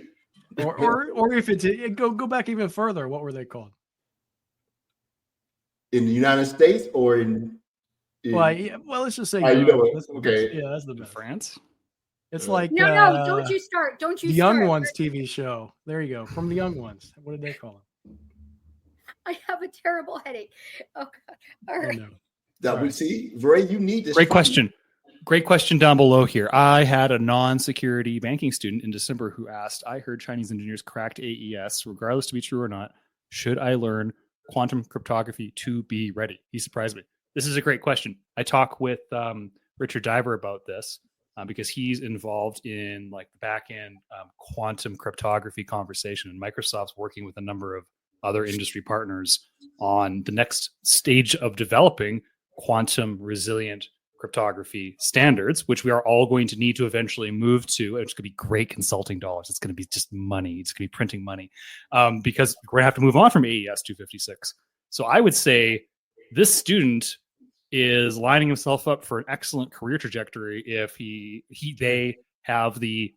Or if it's go back even further, what were they called? In the United States or in well, let's just say okay. Yeah, that's the best. France. It's like no, don't you start. Don't you the start. Young Ones TV show. There you go. From the Young Ones. What did they call it? I have a terrible headache. Oh God. All right. That we see, Ray, you need this. Great question. Great question down below here. I had a non-security banking student in December who asked, I heard Chinese engineers cracked AES, regardless to be true or not. Should I learn quantum cryptography to be ready? He surprised me. This is a great question. I talk with Richard Diver about this because he's involved in like the back end quantum cryptography conversation, and Microsoft's working with a number of other industry partners on the next stage of developing quantum resilient cryptography standards, which we are all going to need to eventually move to. It's going to be great consulting dollars. It's going to be just money. It's going to be printing money because we're going to have to move on from AES 256. So I would say this student is lining himself up for an excellent career trajectory if they have the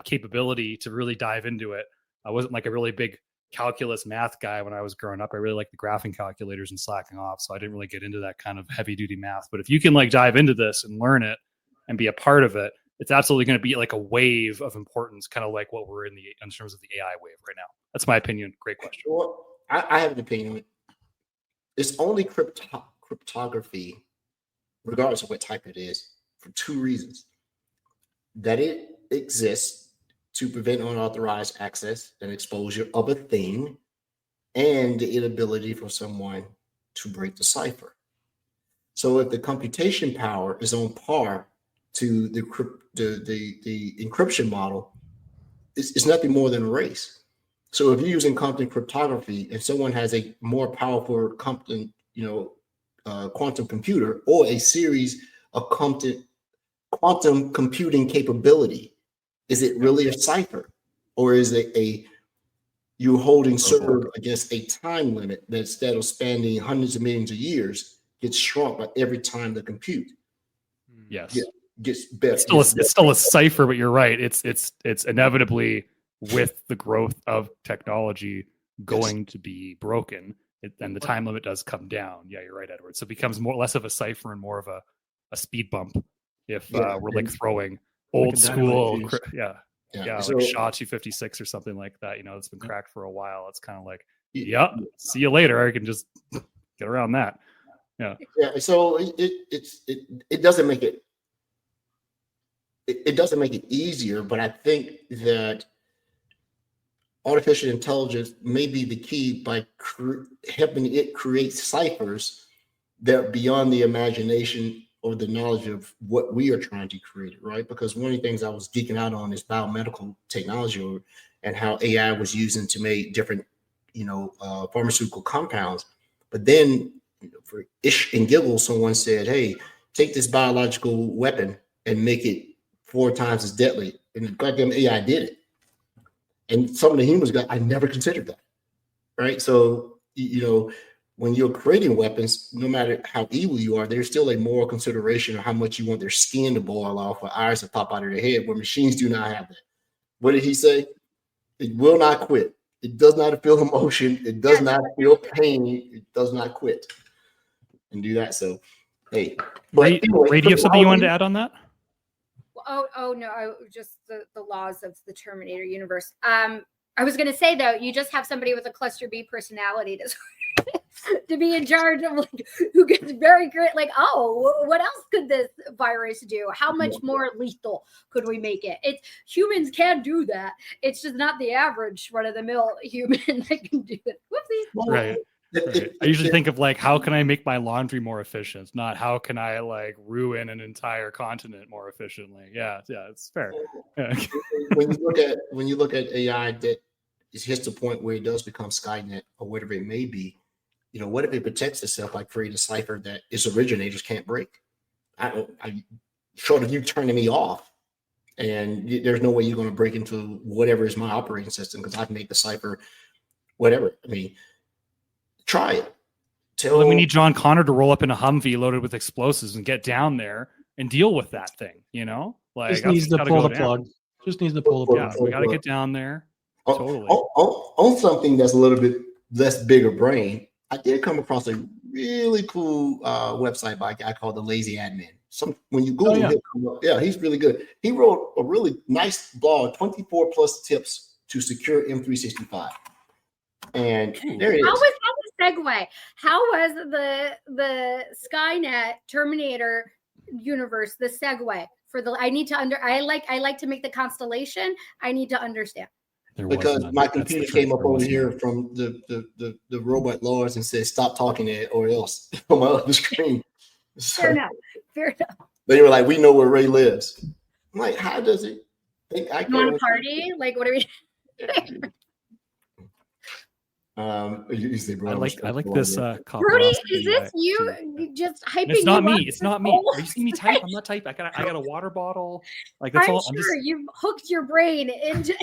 capability to really dive into it. I wasn't like a really big calculus math guy when I was growing up. I really liked the graphing calculators and slacking off, so I didn't really get into that kind of heavy duty math. But if you can like dive into this and learn it and be a part of it, it's absolutely going to be like a wave of importance, kind of like what we're in terms of the AI wave right now. That's my opinion. Great question. Well, I have an opinion. It's only cryptography, regardless of what type it is, for two reasons: that it exists to prevent unauthorized access and exposure of a thing, and the inability for someone to break the cipher. So if the computation power is on par to the encryption model, it's nothing more than a race. So if you're using quantum cryptography and someone has a more powerful quantum computer or a series of quantum computing capability, is it really a cipher, or is it you're holding serve against a time limit that instead of spanning hundreds of millions of years gets shrunk by every time the compute? Yes, gets better. It's still a cipher, but you're right. It's inevitably, with the growth of technology, going to be broken, and the time limit does come down. Yeah, you're right, Edward. So it becomes less of a cipher and more of a speed bump if we're like throwing old school, So, like SHA-256 or something like that. It's been cracked for a while. It's kind of like, see you later. I can just get around that. Yeah. So it doesn't make it. It doesn't make it easier, but I think that artificial intelligence may be the key by helping it create ciphers that are beyond the imagination or the knowledge of what we are trying to create, right? Because one of the things I was geeking out on is biomedical technology and how AI was using to make different, pharmaceutical compounds. But then, for ish and giggle, someone said, "Hey, take this biological weapon and make it 4 times as deadly." And the goddamn AI did it. And some of the humans I never considered that, right? So, when you're creating weapons, no matter how evil you are, there's still a moral consideration of how much you want their skin to boil off or eyes to pop out of their head, where machines do not have that. What did he say? It will not quit. It does not feel emotion. It does not feel pain. It does not quit and do that. So, hey. But anyway, Ray, do you have something you wanted to add on that? Oh no, just the laws of the Terminator universe. I was going to say, though, you just have somebody with a cluster B personality to be in charge of, like, who gets very great. Like, oh, what else could this virus do? How much more lethal could we make it? Humans can do that. It's just not the average run-of-the-mill human that can do it. Whoopsie. Right. I usually think of like, how can I make my laundry more efficient? Not how can I like ruin an entire continent more efficiently. Yeah, it's fair. Yeah. when you look at AI, that it hits the point where it does become Skynet or whatever it may be. What if it protects itself by creating a cipher that its originators can't break? Short of you turning me off, and there's no way you're going to break into whatever is my operating system because I've made the cipher, whatever. I mean, try it. Well, then we need John Connor to roll up in a Humvee loaded with explosives and get down there and deal with that thing. Like just needs to pull the plug. Just needs to pull the plug. Yeah, we got to get down there. Totally. On something that's a little bit less bigger brain, I did come across a really cool website by a guy called the Lazy Admin. When you Google him, he's really good. He wrote a really nice blog, 24 plus tips to secure M365. And there it is. How was that a segue? How was the Skynet Terminator universe, the segue for the. I need to I like to make the constellation. I need to understand. There was Because none. my That's the computer truth. came up There over was here none. from the robot laws and said, stop talking it or else on my other screen. Fair enough. Fair enough. They were like, we know where Ray lives. I'm like, how does it think I You want can to party? Like, what are we? you say, bro, I like this Brody, copperosity, is this you too. just hyping? And it's not you up me. It's not me. whole Are you seeing me type? I'm not typing. I got a water bottle. Like that's I'm all. sure I'm just. you've hooked your brain into.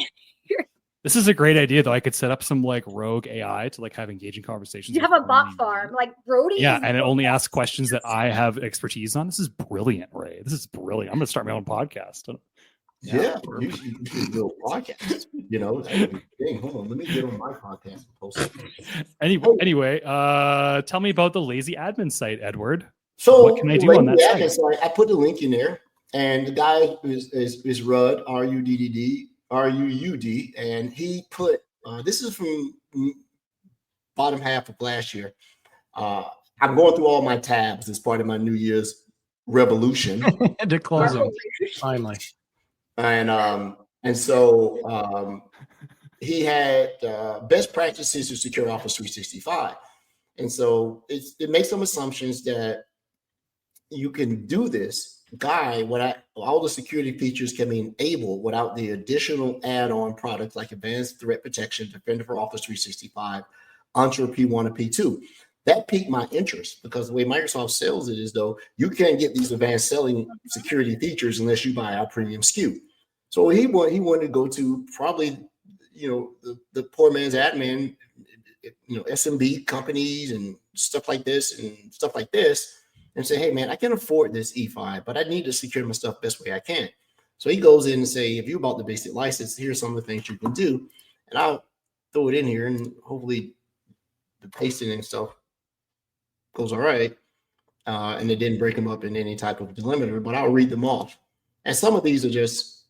This is a great idea, though. I could set up some like rogue AI to like have engaging conversations. You have with a bot only me. farm, like Brody. Yeah, is and it the- only asks questions that I have expertise on. This is brilliant, Ray. This is brilliant. I'm gonna start my own podcast. Yeah, you should do a podcast. You know, that would be the thing. Hold on, let me get on my podcast and post it. Anyway, tell me about the lazy admin site, Edward. So What can I do on that site? Sorry, I put the link in there, and the guy is Rudd, RUDD, and he put this is from bottom half of last year. I'm going through all my tabs as part of my New Year's revolution. To close them finally. And so he had best practices to secure Office 365. And so it makes some assumptions that you can do this all the security features can be enabled without the additional add-on products like Advanced Threat Protection, Defender for Office 365, Entra P1 and P2. That piqued my interest because the way Microsoft sells it is though you can't get these advanced selling security features unless you buy our premium SKU. So he wanted to go to probably, the poor man's admin, SMB companies and stuff like this and say, hey man, I can afford this E5, but I need to secure my stuff best way I can. So he goes in and say, if you bought the basic license, here's some of the things you can do. And I'll throw it in here and hopefully the pasting and stuff goes all right. And it didn't break them up in any type of delimiter, but I'll read them off. And some of these are just,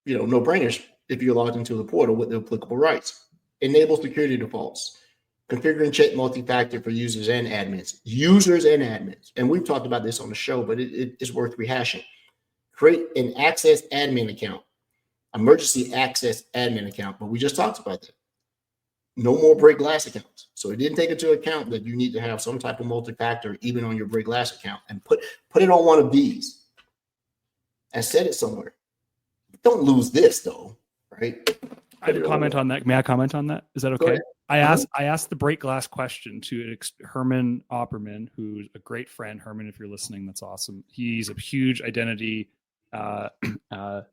no-brainers if you're logged into the portal with the applicable rights. Enable security defaults. Configure and check multi-factor for users and admins. And we've talked about this on the show, but it's worth rehashing. Create an access admin account, emergency access admin account, but we just talked about that. No more break glass accounts. So it didn't take into account that you need to have some type of multi-factor even on your break glass account, and put it on one of these and set it somewhere. Don't lose this though, right? I comment on that. May I comment on that? Is that okay? I asked the break glass question to Herman Opperman, who's a great friend. Herman, if you're listening, that's awesome. He's a huge identity SME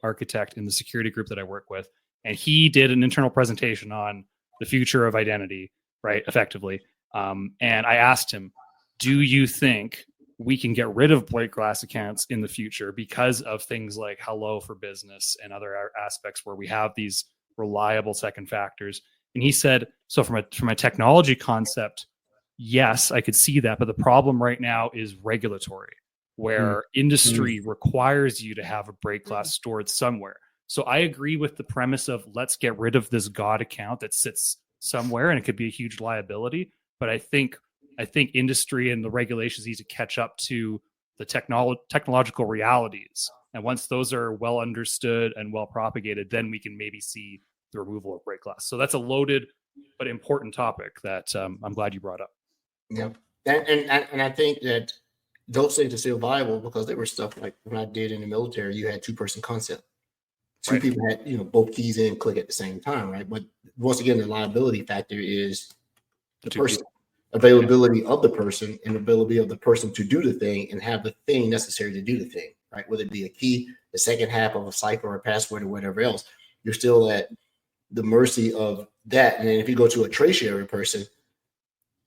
architect in the security group that I work with. And he did an internal presentation on the future of identity, right? Effectively. And I asked him, do you think we can get rid of break glass accounts in the future because of things like Hello for Business and other aspects where we have these reliable second factors? And he said, so from a technology concept, yes, I could see that. But the problem right now is regulatory, where industry requires you to have a break glass stored somewhere. So I agree with the premise of let's get rid of this God account that sits somewhere and it could be a huge liability. But I think industry and the regulations need to catch up to the technological realities. And once those are well understood and well propagated, then we can maybe see the removal of break glass. So that's a loaded but important topic that I'm glad you brought up. Yeah. And I think that those things are still viable because there were stuff like when I did in the military, you had two-person concept. Two people had, both keys in click at the same time, right? But once again, the liability factor is the person. Availability of the person and ability of the person to do the thing and have the thing necessary to do the thing, right? Whether it be a key, the second half of a cipher or a password or whatever else, you're still at the mercy of that. And then if you go to a tertiary person,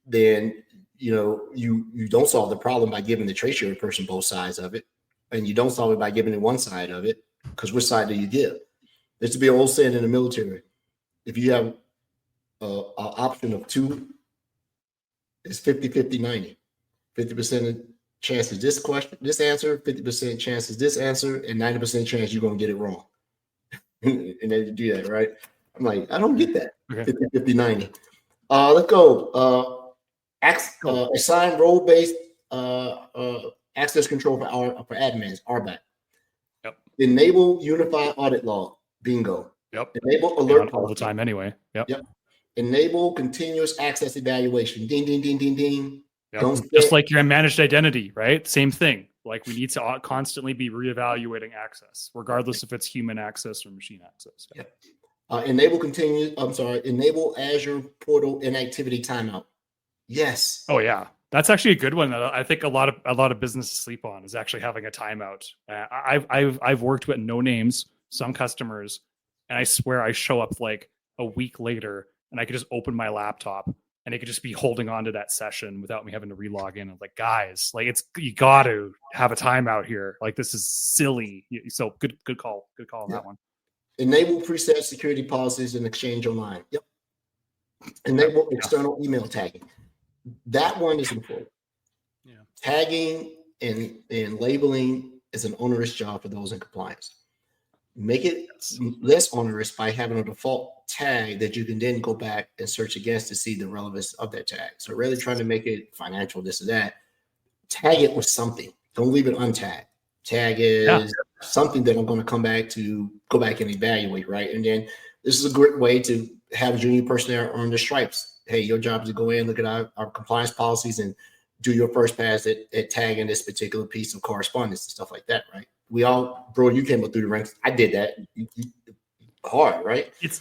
then you don't solve the problem by giving the tertiary person both sides of it, and you don't solve it by giving it one side of it, because which side do you give? There used to be an old saying in the military: if you have an option of two, it's 50-50-90. 50% chance is this answer, 50% chance is this answer, and 90% chance you're going to get it wrong. And then you do that, right? I'm like, I don't get that. Okay. 50-50-90. Let's go. Assign role-based access control for admins, RBAC. Yep. Enable unified audit log. Bingo. Yep. Enable On alert all the time anyway. Yep. Yep. Enable continuous access evaluation. Ding, ding, ding, ding, ding. Yep. Just like your managed identity, right? Same thing. Like we need to constantly be reevaluating access, regardless if it's human access or machine access. Yep. Enable Azure portal inactivity timeout. Yes. Oh yeah, that's actually a good one that I think a lot of businesses sleep on, is actually having a timeout. I've worked with, no names, some customers, and I swear I show up like a week later and I could just open my laptop and it could just be holding on to that session without me having to relog in. I'm like, guys, like you got to have a timeout here. Like this is silly. So good call on that one. Enable preset security policies in Exchange Online. Yep. Enable external email tagging. That one is important. Yeah. Tagging and labeling is an onerous job for those in compliance. Make it less onerous by having a default tag that you can then go back and search against to see the relevance of that tag. So rather than trying to make it financial, this or that, tag it with something. Don't leave it untagged. Tag is something that I'm going to go back and evaluate, right? And then this is a great way to have junior personnel earn their stripes. Hey, your job is to go in, look at our compliance policies and do your first pass at tagging this particular piece of correspondence and stuff like that, right? Bro, you came up through the ranks. I did that. Hard, right? It's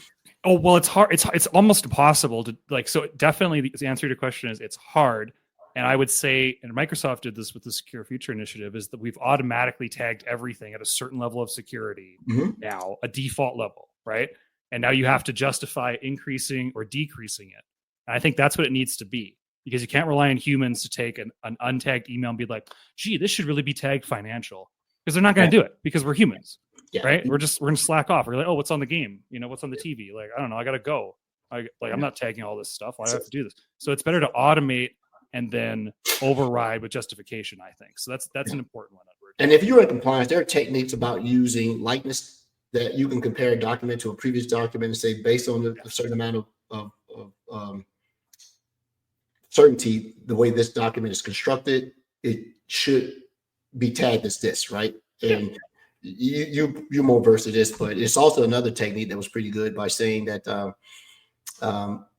hard. It's almost impossible to so definitely the answer to your question is it's hard. And I would say, and Microsoft did this with the Secure Future Initiative, is that we've automatically tagged everything at a certain level of security now, a default level, right? And now you have to justify increasing or decreasing it. And I think that's what it needs to be, because you can't rely on humans to take an untagged email and be like, gee, this should really be tagged financial, because they're not going to do it because we're humans, right? We're going to slack off. We're like, oh, what's on the game? What's on the TV? Like, I don't know. I got to go. I'm not tagging all this stuff. Why do I have to do this? So it's better to automate and then override with justification, I think. So that's an important one. And if you're in compliance, there are techniques about using likeness that you can compare a document to a previous document and say, based on a certain amount of certainty, the way this document is constructed, it should be tagged as this, right? And you're more versed in this, but it's also another technique that was pretty good by saying that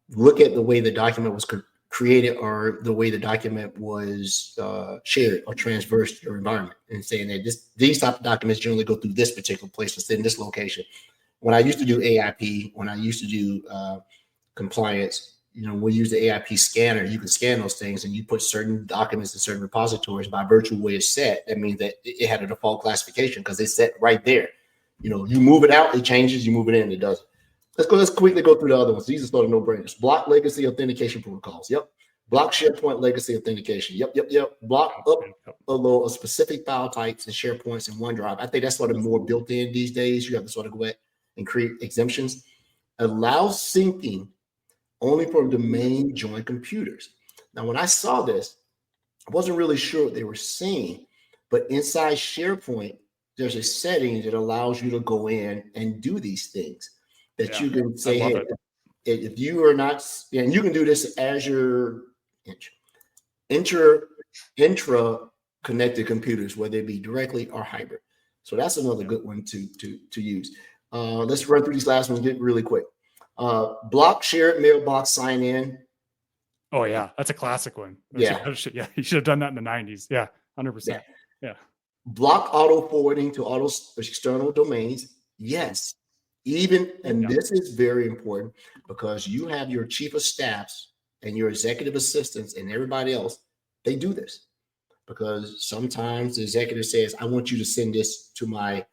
look at the way the document was created or the way the document was shared or transversed your environment, and saying that these type of documents generally go through this particular place, it's in this location. When I used to do AIP, when I used to do compliance, we use the AIP scanner. You can scan those things and you put certain documents in certain repositories. By virtue of the way it's set, that means that it had a default classification because it's set right there. You move it out, it changes, you move it in, it doesn't. Let's quickly go through the other ones. These are sort of no-brainers. Block legacy authentication protocols. Yep. Block SharePoint legacy authentication. Yep. Block upload of specific file types and SharePoints in OneDrive. I think that's sort of more built in these days. You have to sort of go ahead and create exemptions. Allow syncing only for domain joint computers. Now, when I saw this, I wasn't really sure what they were saying, but inside SharePoint, there's a setting that allows you to go in and do these things. That you can say, hey, if you are not, and you can do this Azure intra connected computers, whether it be directly or hybrid. So that's another good one to use. Let's run through these last ones really quick. Block shared mailbox sign in. Oh yeah, that's a classic one. Yeah, you should have done that in the 90s. Yeah, 100%. Yeah. Block auto forwarding to external domains. Yes. This is very important because you have your chief of staffs and your executive assistants and everybody else, they do this because sometimes the executive says, I want you to send this to my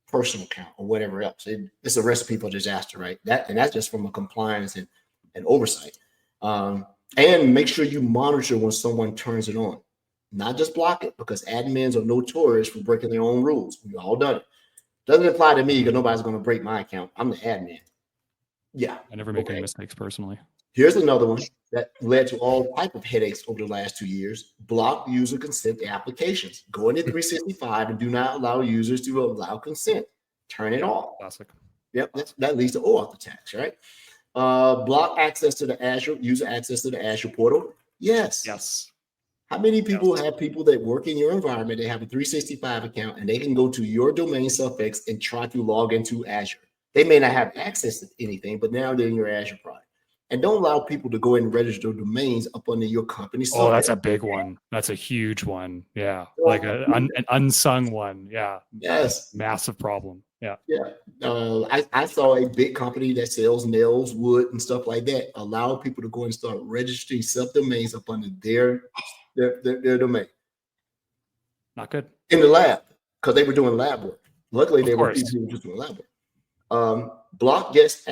personal account or whatever else. It's a recipe for disaster, right? That's just from a compliance and oversight. And make sure you monitor when someone turns it on, not just block it, because admins are notorious for breaking their own rules. We've all done it. Doesn't apply to me because nobody's going to break my account. I'm the admin. Yeah. I never make any mistakes personally. Here's another one that led to all type of headaches over the last 2 years. Block user consent applications. Go into 365 and do not allow users to allow consent. Turn it off. Classic. Yep. That leads to OAuth attacks, right? Block access to the Azure, user access to the Azure portal. Yes. How many people have people that work in your environment? They have a 365 account and they can go to your domain suffix and try to log into Azure. They may not have access to anything, but now they're in your Azure product. And don't allow people to go and register domains up under your company Oh, that's suffix. a big one. That's a huge one. Yeah, like an unsung one. Yeah. Yes. Massive problem. Yeah. Yeah. I saw a big company that sells nails, wood, and stuff like that allow people to go and start registering subdomains up under their domain Not good. in the lab because they were doing lab work. Luckily, Of they were course. people who were just doing lab work. Block guest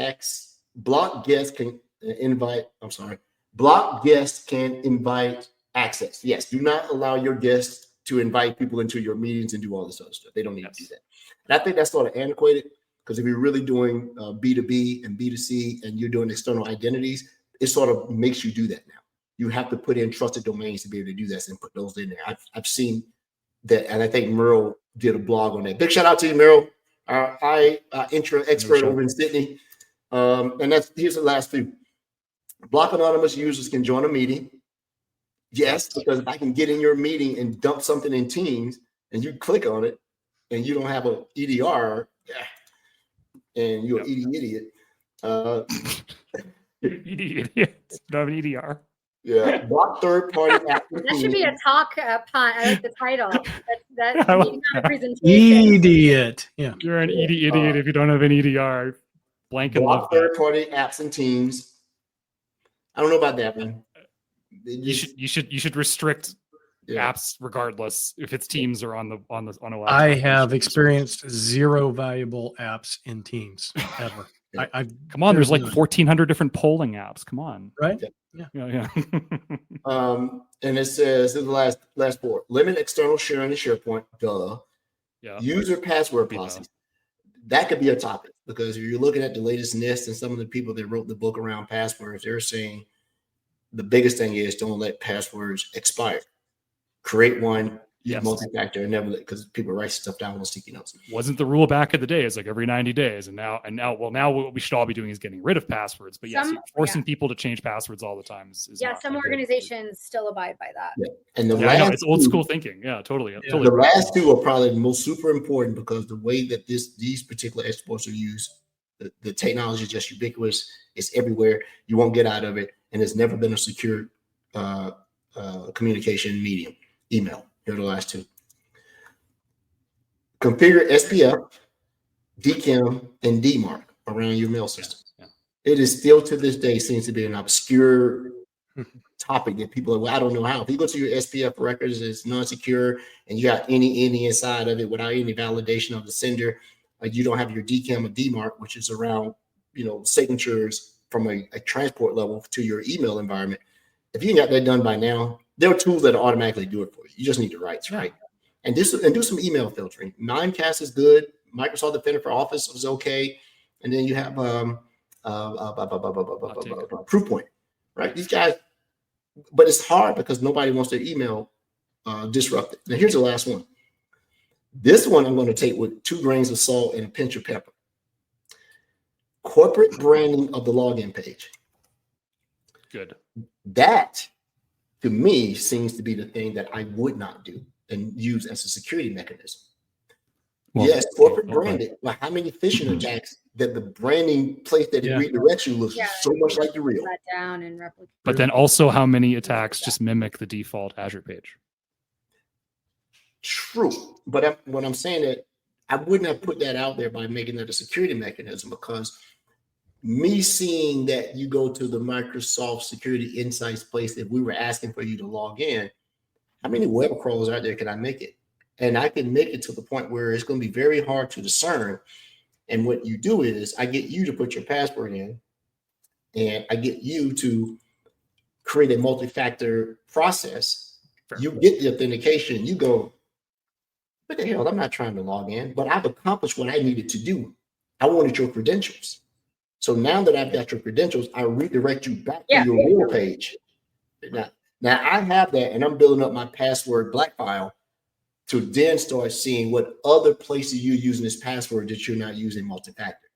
can invite. I'm sorry. Block guests can invite access. Yes. Do not allow your guests to invite people into your meetings and do all this other stuff. They don't need to do that. And I think that's sort of antiquated because if you're really doing B2B and B2C and you're doing external identities, it sort of makes you do that now. You have to put in trusted domains to be able to do this and put those in there. I've seen that, and I think Merle did a blog on that. Big shout out to you, Merle, our intro expert over in Sydney. And here's the last few. Block anonymous users can join a meeting. Yes, because if I can get in your meeting and dump something in Teams and you click on it and you don't have an EDR and you're an idiot. Idiot. Don't have an EDR. Yeah. Block third party apps. That should be a talk pun. I like the title. That's I love not a that. presentation. Idiot. Yeah. You're an idiot if you don't have an EDR. Blank and love Block third party apps and Teams. I don't know about that, man. You should restrict apps regardless if it's Teams or on a laptop. I have experienced 0 valuable apps in Teams ever. Come on, there's like 1,400 different polling apps. Come on, right? Yeah. And it says in the last four: limit external sharing in SharePoint. Duh. Yeah. User password policies. That could be a topic because if you're looking at the latest NIST and some of the people that wrote the book around passwords, they're saying the biggest thing is don't let passwords expire. Create one, use multi-factor, and never let, because people write stuff down on sticky notes. Wasn't the rule back in the day? It's like every 90 days, and now what we should all be doing is getting rid of passwords. But yes, forcing people to change passwords all the time is some organizations still abide by that. Yeah. And it's old school thinking. Yeah, totally. The last two are probably the most super important because the way that these particular exports are used, the technology is just ubiquitous. It's everywhere. You won't get out of it, and it's never been a secure communication medium. Email. Here are the last two. Configure SPF, DKIM, and DMARC around your mail system. Yeah. It is still to this day seems to be an obscure topic that people are, well, I don't know how. If you go to your SPF records, it's non-secure, and you got any inside of it without any validation of the sender. You don't have your DKIM or DMARC, which is around, signatures from a transport level to your email environment. If you got that done by now, there are tools that automatically do it for you. You just need the rights, right? And do some email filtering. Mimecast is good. Microsoft Defender for Office is okay. And then you have Proofpoint, right? These guys, but it's hard because nobody wants their email disrupted. Now here's the last one. This one I'm going to take with 2 grains of salt and a pinch of pepper. Corporate branding of the login page. Good. That, to me, seems to be the thing that I would not do and use as a security mechanism. Well, yes, corporate branding. Well, how many phishing attacks that the branding place that it redirects you looks so much like the real? Down and replicate. But then also how many attacks just mimic the default Azure page? True. But what I'm saying that I wouldn't have put that out there by making that a security mechanism because me seeing that you go to the Microsoft Security Insights place, if we were asking for you to log in, how many web crawls out there can I make it? And I can make it to the point where it's going to be very hard to discern. And what you do is I get you to put your password in and I get you to create a multi-factor process. Sure. You get the authentication. You go, what the hell? I'm not trying to log in, but I've accomplished what I needed to do. I wanted your credentials. So now that I've got your credentials, I redirect you back to your real page. Now I have that, and I'm building up my password black file to then start seeing what other places you're using this password that you're not using multi-factor.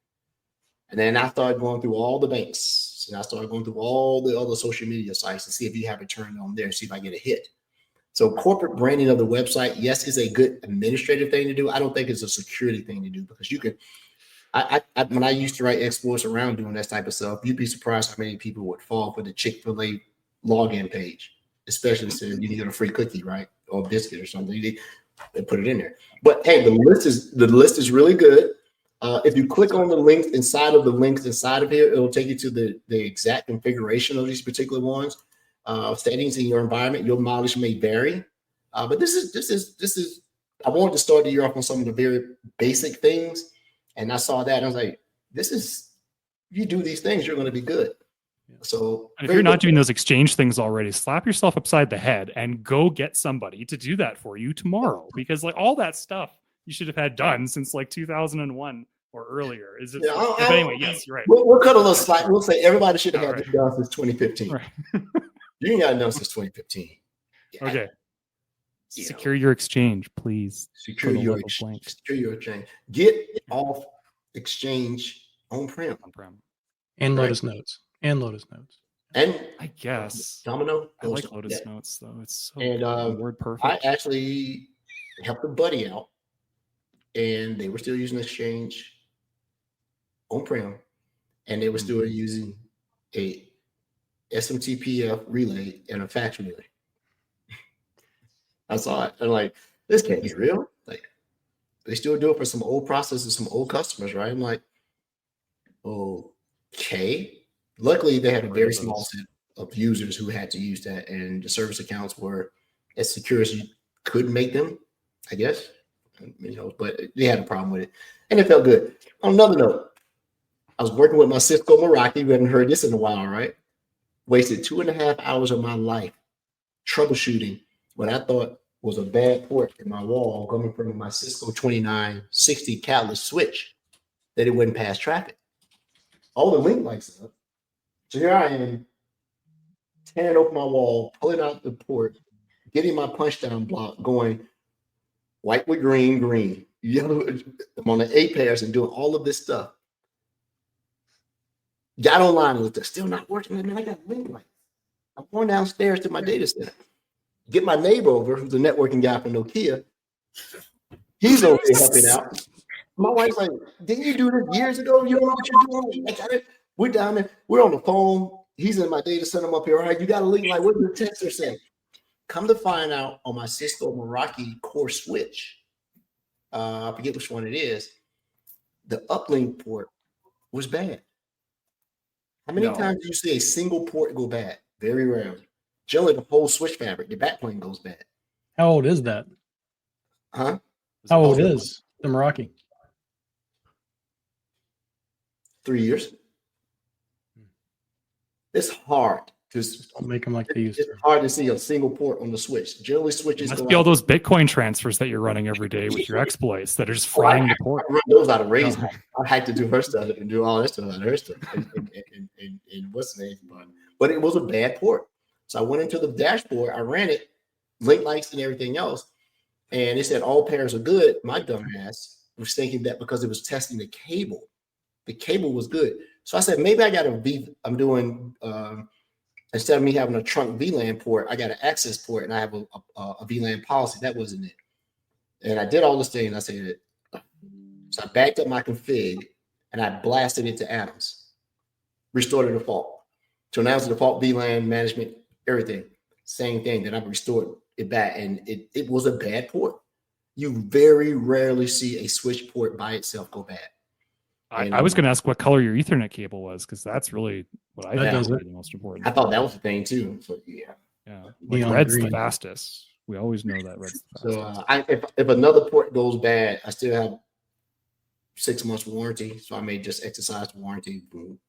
And then I started going through all the banks, and I started going through all the other social media sites to see if you have it turned on there and see if I get a hit. So corporate branding of the website, yes, is a good administrative thing to do. I don't think it's a security thing to do because you can. When I used to write exploits around doing that type of stuff, you'd be surprised how many people would fall for the Chick-fil-A login page, especially since you get a free cookie, right, or a biscuit or something. They put it in there. But hey, the list is really good. If you click on the links inside of here, it'll take you to the exact configuration of these particular ones. Settings in your environment, your mileage may vary, but this is. I wanted to start the year off on some of the very basic things, and I saw that and I was like, "This is you do these things, you're going to be good." So and if you're not doing those exchange things already, slap yourself upside the head and go get somebody to do that for you tomorrow, because like all that stuff you should have had done since like 2001 or earlier. Is it? Yeah, anyway, yes, you're right. We'll cut a little slack. We'll say everybody should have had this done since 2015. Right. You ain't got to know since 2015. Yeah. Okay. Secure your exchange, please. Secure your exchange. Get off exchange on-prem. And Lotus Notes. And I guess Domino. I like Lotus Notes though. It's so word perfect. I actually helped a buddy out, and they were still using Exchange on-prem, and they were still using a SMTPF relay and a fax relay. I saw it. I'm like, this can't be real. Like, they still do it for some old processes, some old customers, right? I'm like, okay. Luckily, they had a very small set of users who had to use that, and the service accounts were as secure as you could make them, I guess. But they had a problem with it, and it felt good. On another note, I was working with my Cisco Meraki. We haven't heard this in a while, right? Wasted 2.5 hours of my life troubleshooting what I thought was a bad port in my wall coming from my Cisco 2960 Catalyst switch, that it wouldn't pass traffic. All the link lights up. So here I am, tearing open my wall, pulling out the port, getting my punch down block, going white with green, yellow. I'm on the 8 pairs and doing all of this stuff. Got online and looked at, still not working. Man, I got link lights. I'm going downstairs to my data center. Get my neighbor over, who's a networking guy from Nokia. He's over here helping out. My wife's like, didn't you do this years ago? You don't know what you're doing? We're down there. We're on the phone. He's in my data center. I'm up here. All right, you got a link light. What did the texter say? Come to find out, on my Cisco Meraki core switch, I forget which one it is, the uplink port was bad. How many times do you see a single port go bad? Very rarely. Generally, the whole switch fabric, the backplane goes bad. How old is that? Huh? How old is the Meraki? 3 years. It's hard to don't make them like they used to. It's hard to see a single port on the switch. Generally, switches must be all those Bitcoin transfers that you're running every day with your exploits that are just frying the port. I run those out of Ray's. I had to do her stuff and do all that stuff out of her stuff. And what's the name? But it was a bad port. So I went into the dashboard. I ran it, link lights and everything else, and it said all pairs are good. My dumbass was thinking that because it was testing the cable was good. So I said, maybe I got I'm doing, instead of me having a trunk VLAN port, I got an access port and I have a VLAN policy. That wasn't it. And I did all this thing and I said, so I backed up my config and I blasted it to atoms, restored the default. So now it's the default VLAN management, everything. Same thing. Then I restored it back, and it was a bad port. You very rarely see a switch port by itself go bad. I was going to ask what color your Ethernet cable was, because that's really what I think is the most important. I thought that was the thing too. So yeah. Like red's the fastest. We always know that red's the fastest. So if another port goes bad, I still have 6 months warranty, so I may just exercise the warranty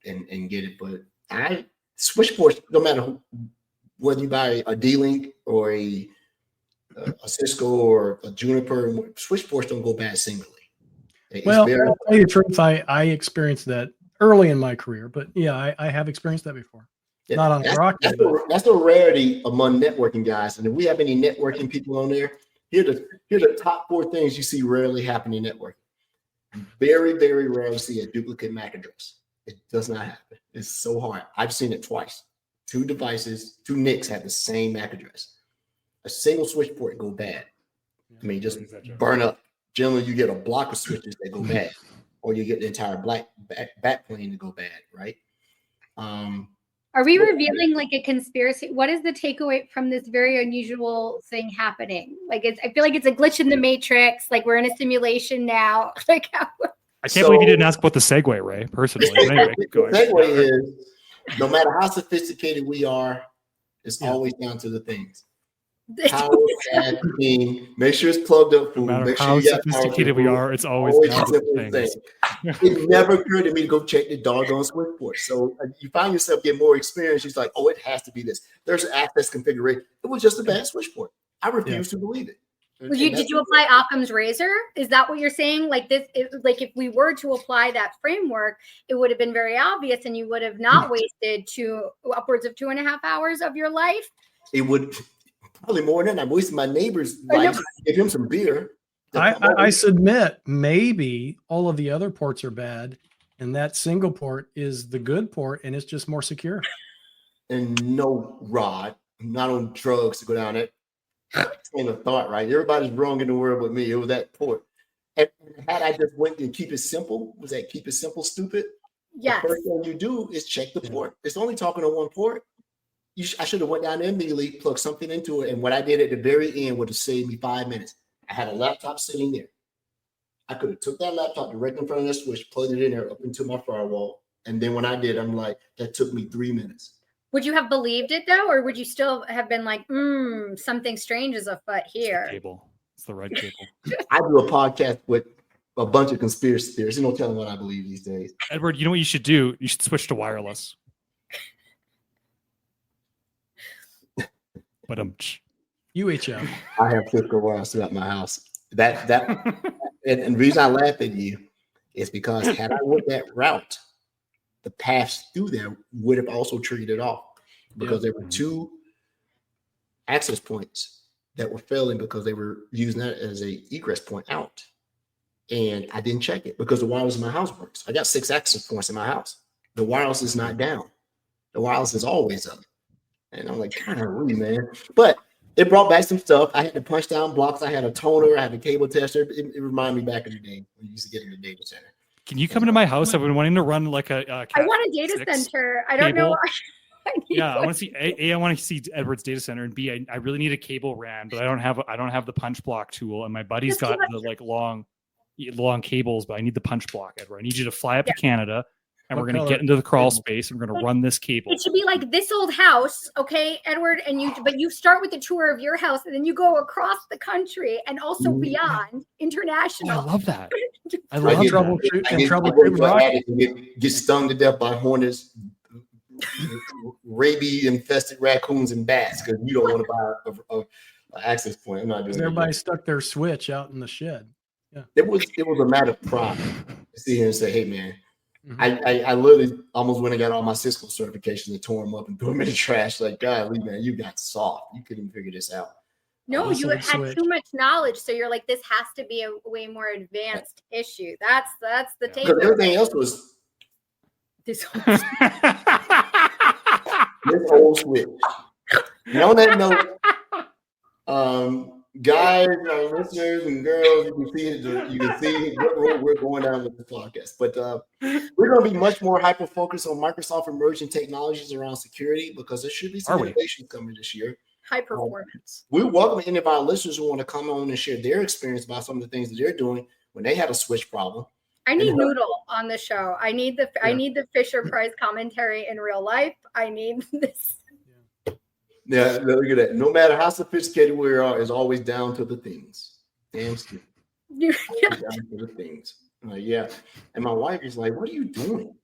and get it. But switch ports, no matter whether you buy a D-Link or a Cisco or a Juniper, switch ports don't go bad singly. I'll tell you the truth. I experienced that early in my career, but yeah, I have experienced that before. Yeah, not on Meraki. That's a rarity among networking guys. And if we have any networking people on there, here are the top 4 things you see rarely happen in networking. Very, very rarely see a duplicate MAC address. It does not happen. It's so hard. I've seen it twice. 2 devices, 2 NICs have the same MAC address. a single switch port go bad. I mean, just burn up. Generally, you get a block of switches that go bad, or you get the entire back plane to go bad, right? Are we revealing like a conspiracy? What is the takeaway from this very unusual thing happening? Like, I feel like it's a glitch in the matrix. Like we're in a simulation now. Like, I can't believe you didn't ask about the segue, Ray. Personally, anyway, the segue is no matter how sophisticated we are, it's always down to the things. Power, bad thing. Make sure it's plugged up. No matter make how sure you got sophisticated we are, it's always a down to simple the thing. things. It never occurred to me to go check the doggone switch port. So you find yourself getting more experience. She's like, oh, it has to be this. There's an access configuration. It was just a bad switch port. I refuse to believe it. Did you apply Occam's razor? Is that what you're saying? Like this, like if we were to apply that framework, it would have been very obvious, and you would have not wasted upwards of 2.5 hours of your life. It would probably more than that. I wasted my neighbor's life. Give him some beer. I submit maybe all of the other ports are bad, and that single port is the good port, and it's just more secure. And no, Rod, I'm not on drugs to go down that train of thought, right? Everybody's wrong in the world but me. It was that port. And had I just went and keep it simple, was that keep it simple stupid? Yes. The first thing you do is check the port. It's only talking on one port. I should have went down there immediately, plugged something into it, and what I did at the very end would have saved me 5 minutes. I had a laptop sitting there. I could have took that laptop directly in front of the switch, plugged it in there up into my firewall, and then when I did, I'm like, that took me 3 minutes. Would you have believed it though, or would you still have been like, something strange is afoot here? It's the red cable. I do a podcast with a bunch of conspiracy theories. You don't tell them what I believe these days. Edward, you know what you should do? You should switch to wireless. But UHF. I have Cisco wireless throughout my house. And the reason I laugh at you is because had I went that route, the paths through there would have also triggered it off, because there were 2 access points that were failing because they were using that as a egress point out. And I didn't check it because the wireless in my house works. I got 6 access points in my house. The wireless is not down. The wireless is always up. And I'm like, kind of really, man. But it brought back some stuff. I had to punch down blocks. I had a toner. I had a cable tester. It reminded me back of the day when you used to get in the data center. Can you come into my house? I've been wanting to run like a I want a data center. I don't know. I want to see I want to see Edward's data center, and B, I really need a cable RAN, but I don't have the punch block tool, and my buddy's got the like long cables, but I need the punch block, Edward. I need you to fly up to Canada, and we're going to get into the crawl space, and we're going to run this cable. It should be like this old house, okay, Edward, but you start with the tour of your house, and then you go across the country and also beyond international. Oh, I love that. I love troubleshooting. Get stung to death by hornets, rabies infested raccoons and bats because you don't want to buy an access point. I'm not doing it. Everybody stuck their switch out in the shed. Yeah, it was a matter of pride to see him and say, "Hey, man." I literally almost went and got all my Cisco certifications and tore them up and threw them in the trash. Like, golly, man, you got soft. You couldn't figure this out. No, you had too much knowledge. So you're like, this has to be a way more advanced issue. That's the take. Because everything else was this old switch. And on that note, guys, listeners and girls, you can see what road we're going down with the podcast. But we're going to be much more hyper focused on Microsoft emerging technologies around security, because there should be some innovation coming this year. High performance. We welcome any of our listeners who want to come on and share their experience about some of the things that they're doing when they had a switch problem. I need Noodle on the show. I need the Fisher Price commentary in real life. I need this. Yeah, look at that. No matter how sophisticated we are, it's always down to the things. Damn stupid. Down to the things. Yeah. And my wife is like, "What are you doing?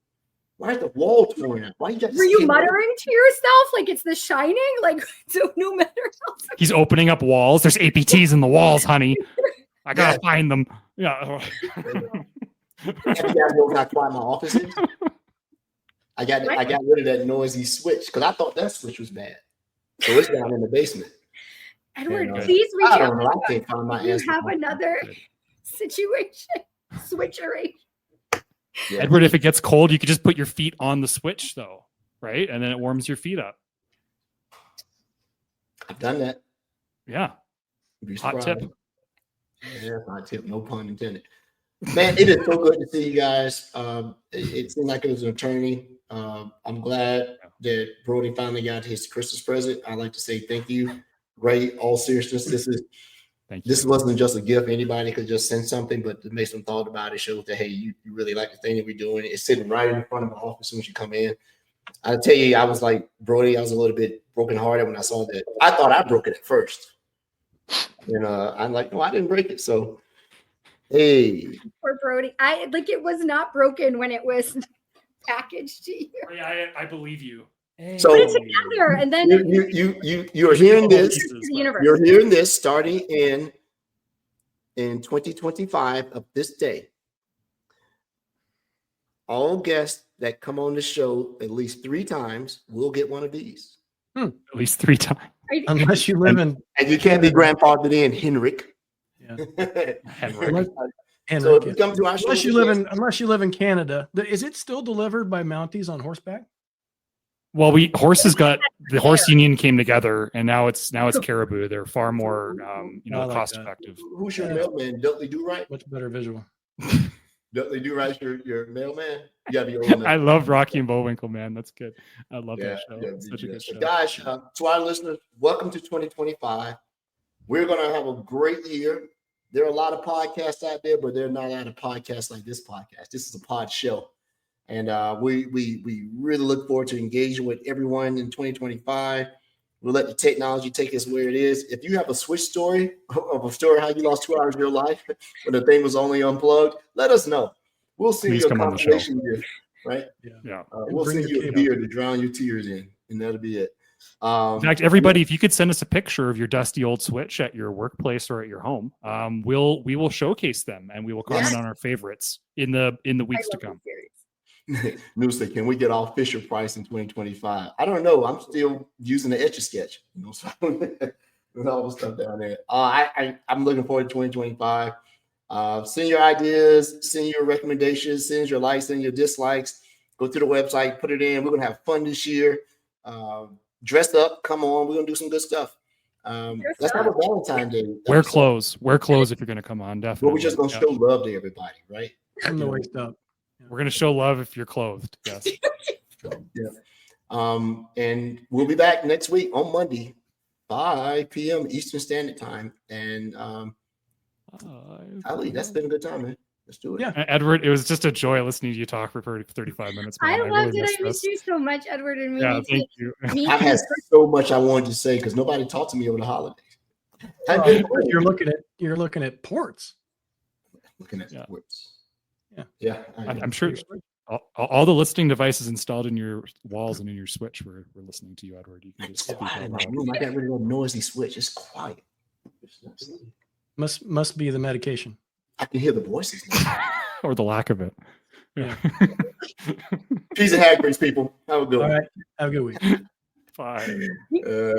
Why is the wall torn out? Why you got?" Were you muttering to yourself like it's The Shining? Like, so no matter how. He's opening up walls. There's APTs in the walls, honey. I gotta find them. Yeah. You guys know how quiet my office is? I got rid of that noisy switch because I thought that switch was bad. So it's down in the basement. Edward, please reach out. I don't know. I can't find my answer. You have another situation. Switchery. Yeah. Edward, if it gets cold, you could just put your feet on the switch, though, right? And then it warms your feet up. I've done that. Yeah. You'd be Hot surprised. tip. Yeah, hot tip. No pun intended. Man, it is so good to see you guys. It seemed like it was an attorney. I'm glad that Brody finally got his Christmas present. I'd like to say thank you. Ray, all seriousness, Thank you. this wasn't just a gift. Anybody could just send something, but to make some thought about it shows that, hey, you really like the thing that we're doing. It's sitting right in front of my office as soon as you come in. I tell you, I was like, Brody, I was a little bit brokenhearted when I saw that. I thought I broke it at first. And I'm like, no, I didn't break it. So, hey. Poor Brody. It was not broken when it was packaged to you. I believe you. So Put it together and then you're hearing this. the universe. You're hearing this starting in 2025 of this day. All guests that come on the show at least 3 times will get one of these. At least 3 times. Unless you live in And you can't be grandfathered in, Henrik. Yeah. Henrik. So if you come to our show, unless you live in Canada, is it still delivered by Mounties on horseback? Well, the horse union came together, and now it's caribou. They're far more, cost effective. Who's your mailman? Dudley Do Right? Much better visual. Dudley Do Right, your mailman? You gotta be old enough. I love Rocky and Bullwinkle, man. That's good. I love Yeah, that show. yeah, It's such a good show. Guys, to our listeners, welcome to 2025. We're gonna have a great year. There are a lot of podcasts out there, but there are not a lot of podcasts like this podcast. This is a pod show. And we really look forward to engaging with everyone in 2025. We'll let the technology take us where it is. If you have a switch story of a story how you lost 2 hours of your life when the thing was only unplugged, let us know. We'll send you a compilation gift, right? Yeah. We'll send you a beer to drown your tears in, and that'll be it. In fact, everybody, if you could send us a picture of your dusty old Switch at your workplace or at your home, we will showcase them and we will comment on our favorites in the weeks to come. Noosa, can we get off Fisher Price in 2025? I don't know. I'm still using the Etch-a-Sketch, so with all the stuff down there. I'm looking forward to 2025. Send your ideas, send your recommendations, send your likes, send your dislikes. Go to the website, put it in. We're gonna have fun this year. Dress up, come on. We're gonna do some good stuff. Let's have a Valentine's Day. Wear clothes if you're gonna come on. Definitely. But we're just gonna show love to everybody, right? From the waist up. We're gonna show love if you're clothed. Yes. Yeah. And we'll be back next week on Monday, 5 p.m. Eastern Standard Time. And Ali, that's been a good time, man. Let's do it. Yeah, Edward, it was just a joy listening to you talk for 35 minutes. Man. I loved really it. I missed you so much, Edward. And yeah, thank you. I had so much I wanted to say because nobody talked to me over the holidays. You're looking at ports. Looking at ports. Yeah. I'm sure all the listening devices installed in your walls and in your Switch were listening to you, Edward. You can just speak out loud. I got rid of a noisy switch. It's quiet. Must be the medication. I can hear the voices now. Or the lack of it. Yeah. Peace and Hagrid's, people. Have a good one. All right. Have a good week. Bye.